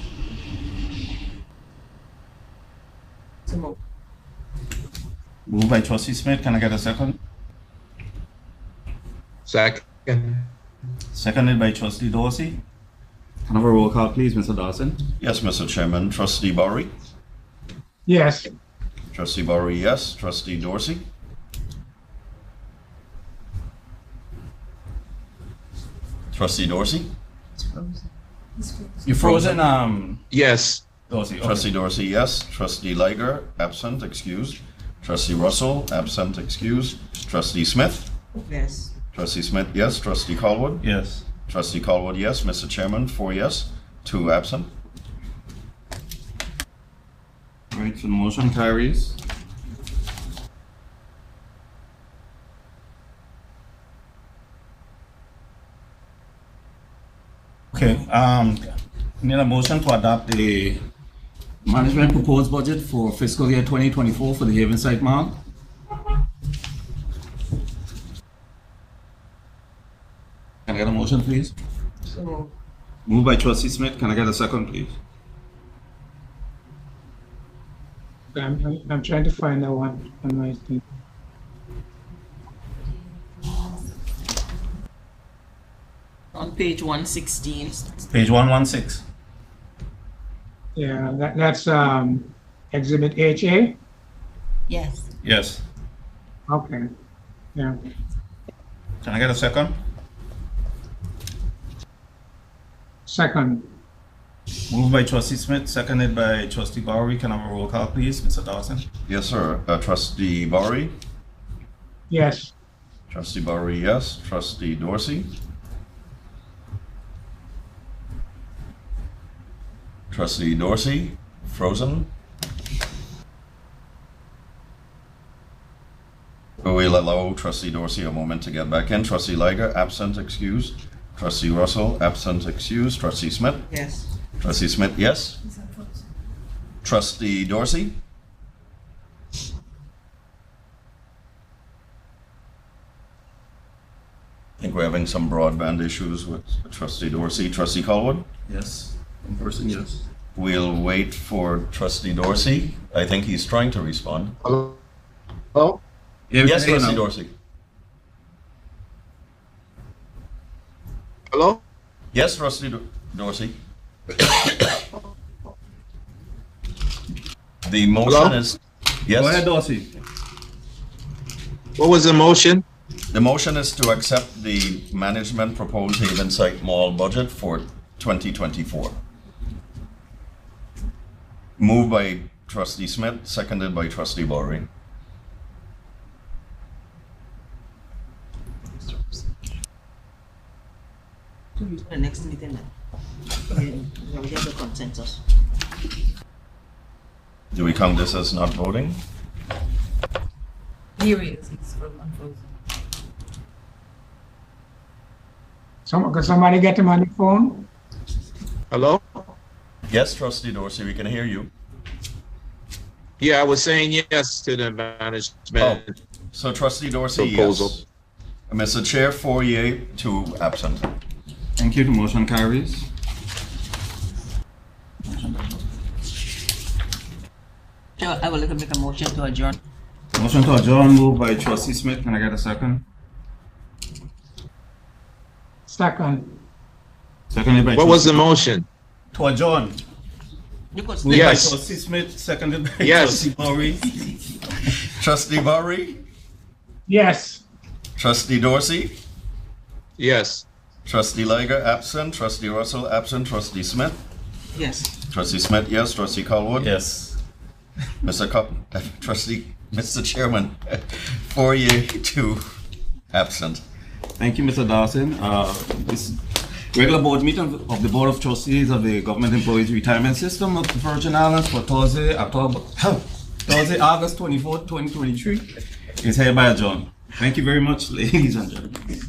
Moved by Trustee Smith. Can I get a second? Second. Seconded by Trustee Dorsey. Can I have a roll call, please, Mr. Dawson? Yes, Mr. Chairman. Trustee Bowery? Yes. Trustee Bowery, yes. Trustee Dorsey? Trustee Dorsey? You frozen, Yes. Dorsey. Okay. Trustee Dorsey, yes. Trustee Liger, absent, excused. Trustee Russell, absent, excused. Trustee Smith? Yes. Trustee Smith, yes. Trustee Colwood? Yes. Trustee Colwood, yes. Mr. Chairman, 4 yes, 2 absent. All right, so the motion carries. Okay, need a motion to adopt the management proposed budget for fiscal year 2024 for the Havenside Mall. Can I get a motion, please? So, Moved by Trustee Smith. Can I get a second, please? I'm trying to find that one on my thing. On page 116. Page 116. Yeah, that's Exhibit HA. Yes. Yes. Okay. Yeah. Can I get a second? Second. Moved by Trustee Smith, seconded by Trustee Bowery. Can I have a roll call, please, Mr. Dawson? Yes, sir. Trustee Bowery? Yes. Trustee Bowery, yes. Trustee Dorsey? Trustee Dorsey, frozen. We'll allow Trustee Dorsey a moment to get back in. Trustee Liger, absent, excused. Trustee Russell, absent, excused. Trustee Smith? yes. Trustee Smith, yes. Trustee Dorsey? I think we're having some broadband issues with Trustee Dorsey. Trustee Colwood? Yes. In person, yes. we'll wait for Trustee Dorsey. I think he's trying to respond. Hello? Hello? Yes, Trustee Dorsey. Hello? Yes, Trustee Dorsey. The motion Hello? is, yes. Go ahead, Dorsey. What was the motion? The motion is to accept the management proposed Havenside Mall budget for 2024. Moved by Trustee Smith, seconded by Trustee Bowery. The next meeting then. We get the consensus. Do we count this as not voting? Here he is, he's unfrozen. Could somebody get him on the phone? Hello? Yes, Trustee Dorsey, we can hear you. Yeah, I was saying yes to the management So Trustee Dorsey, proposal. yes. Mr. Chair, 4 yea, 2 absent. Thank you. The motion carries. Chair, I will make a motion to adjourn. Motion to adjourn moved by Trustee Smith. Can I get a second? Second. Seconded by What was the Trustee- motion? To adjourn. You could Moved stay. by Yes. Trustee Smith, seconded by Yes. Trustee Bowery. Trustee Bowery, Yes. Trustee Dorsey, Yes. Trustee Liger absent, Trustee Russell absent, Trustee Smith, Yes. Trustee Smith, yes, Trustee Colwood, Yes. Mr. Chairman, 4 yea, 2 absent. Thank you, Mr. Dawson. This regular board meeting of the Board of Trustees of the Government Employees Retirement System of the Virgin Islands for Thursday, August 24th, 2023 is hereby adjourned. Thank you very much, ladies and gentlemen.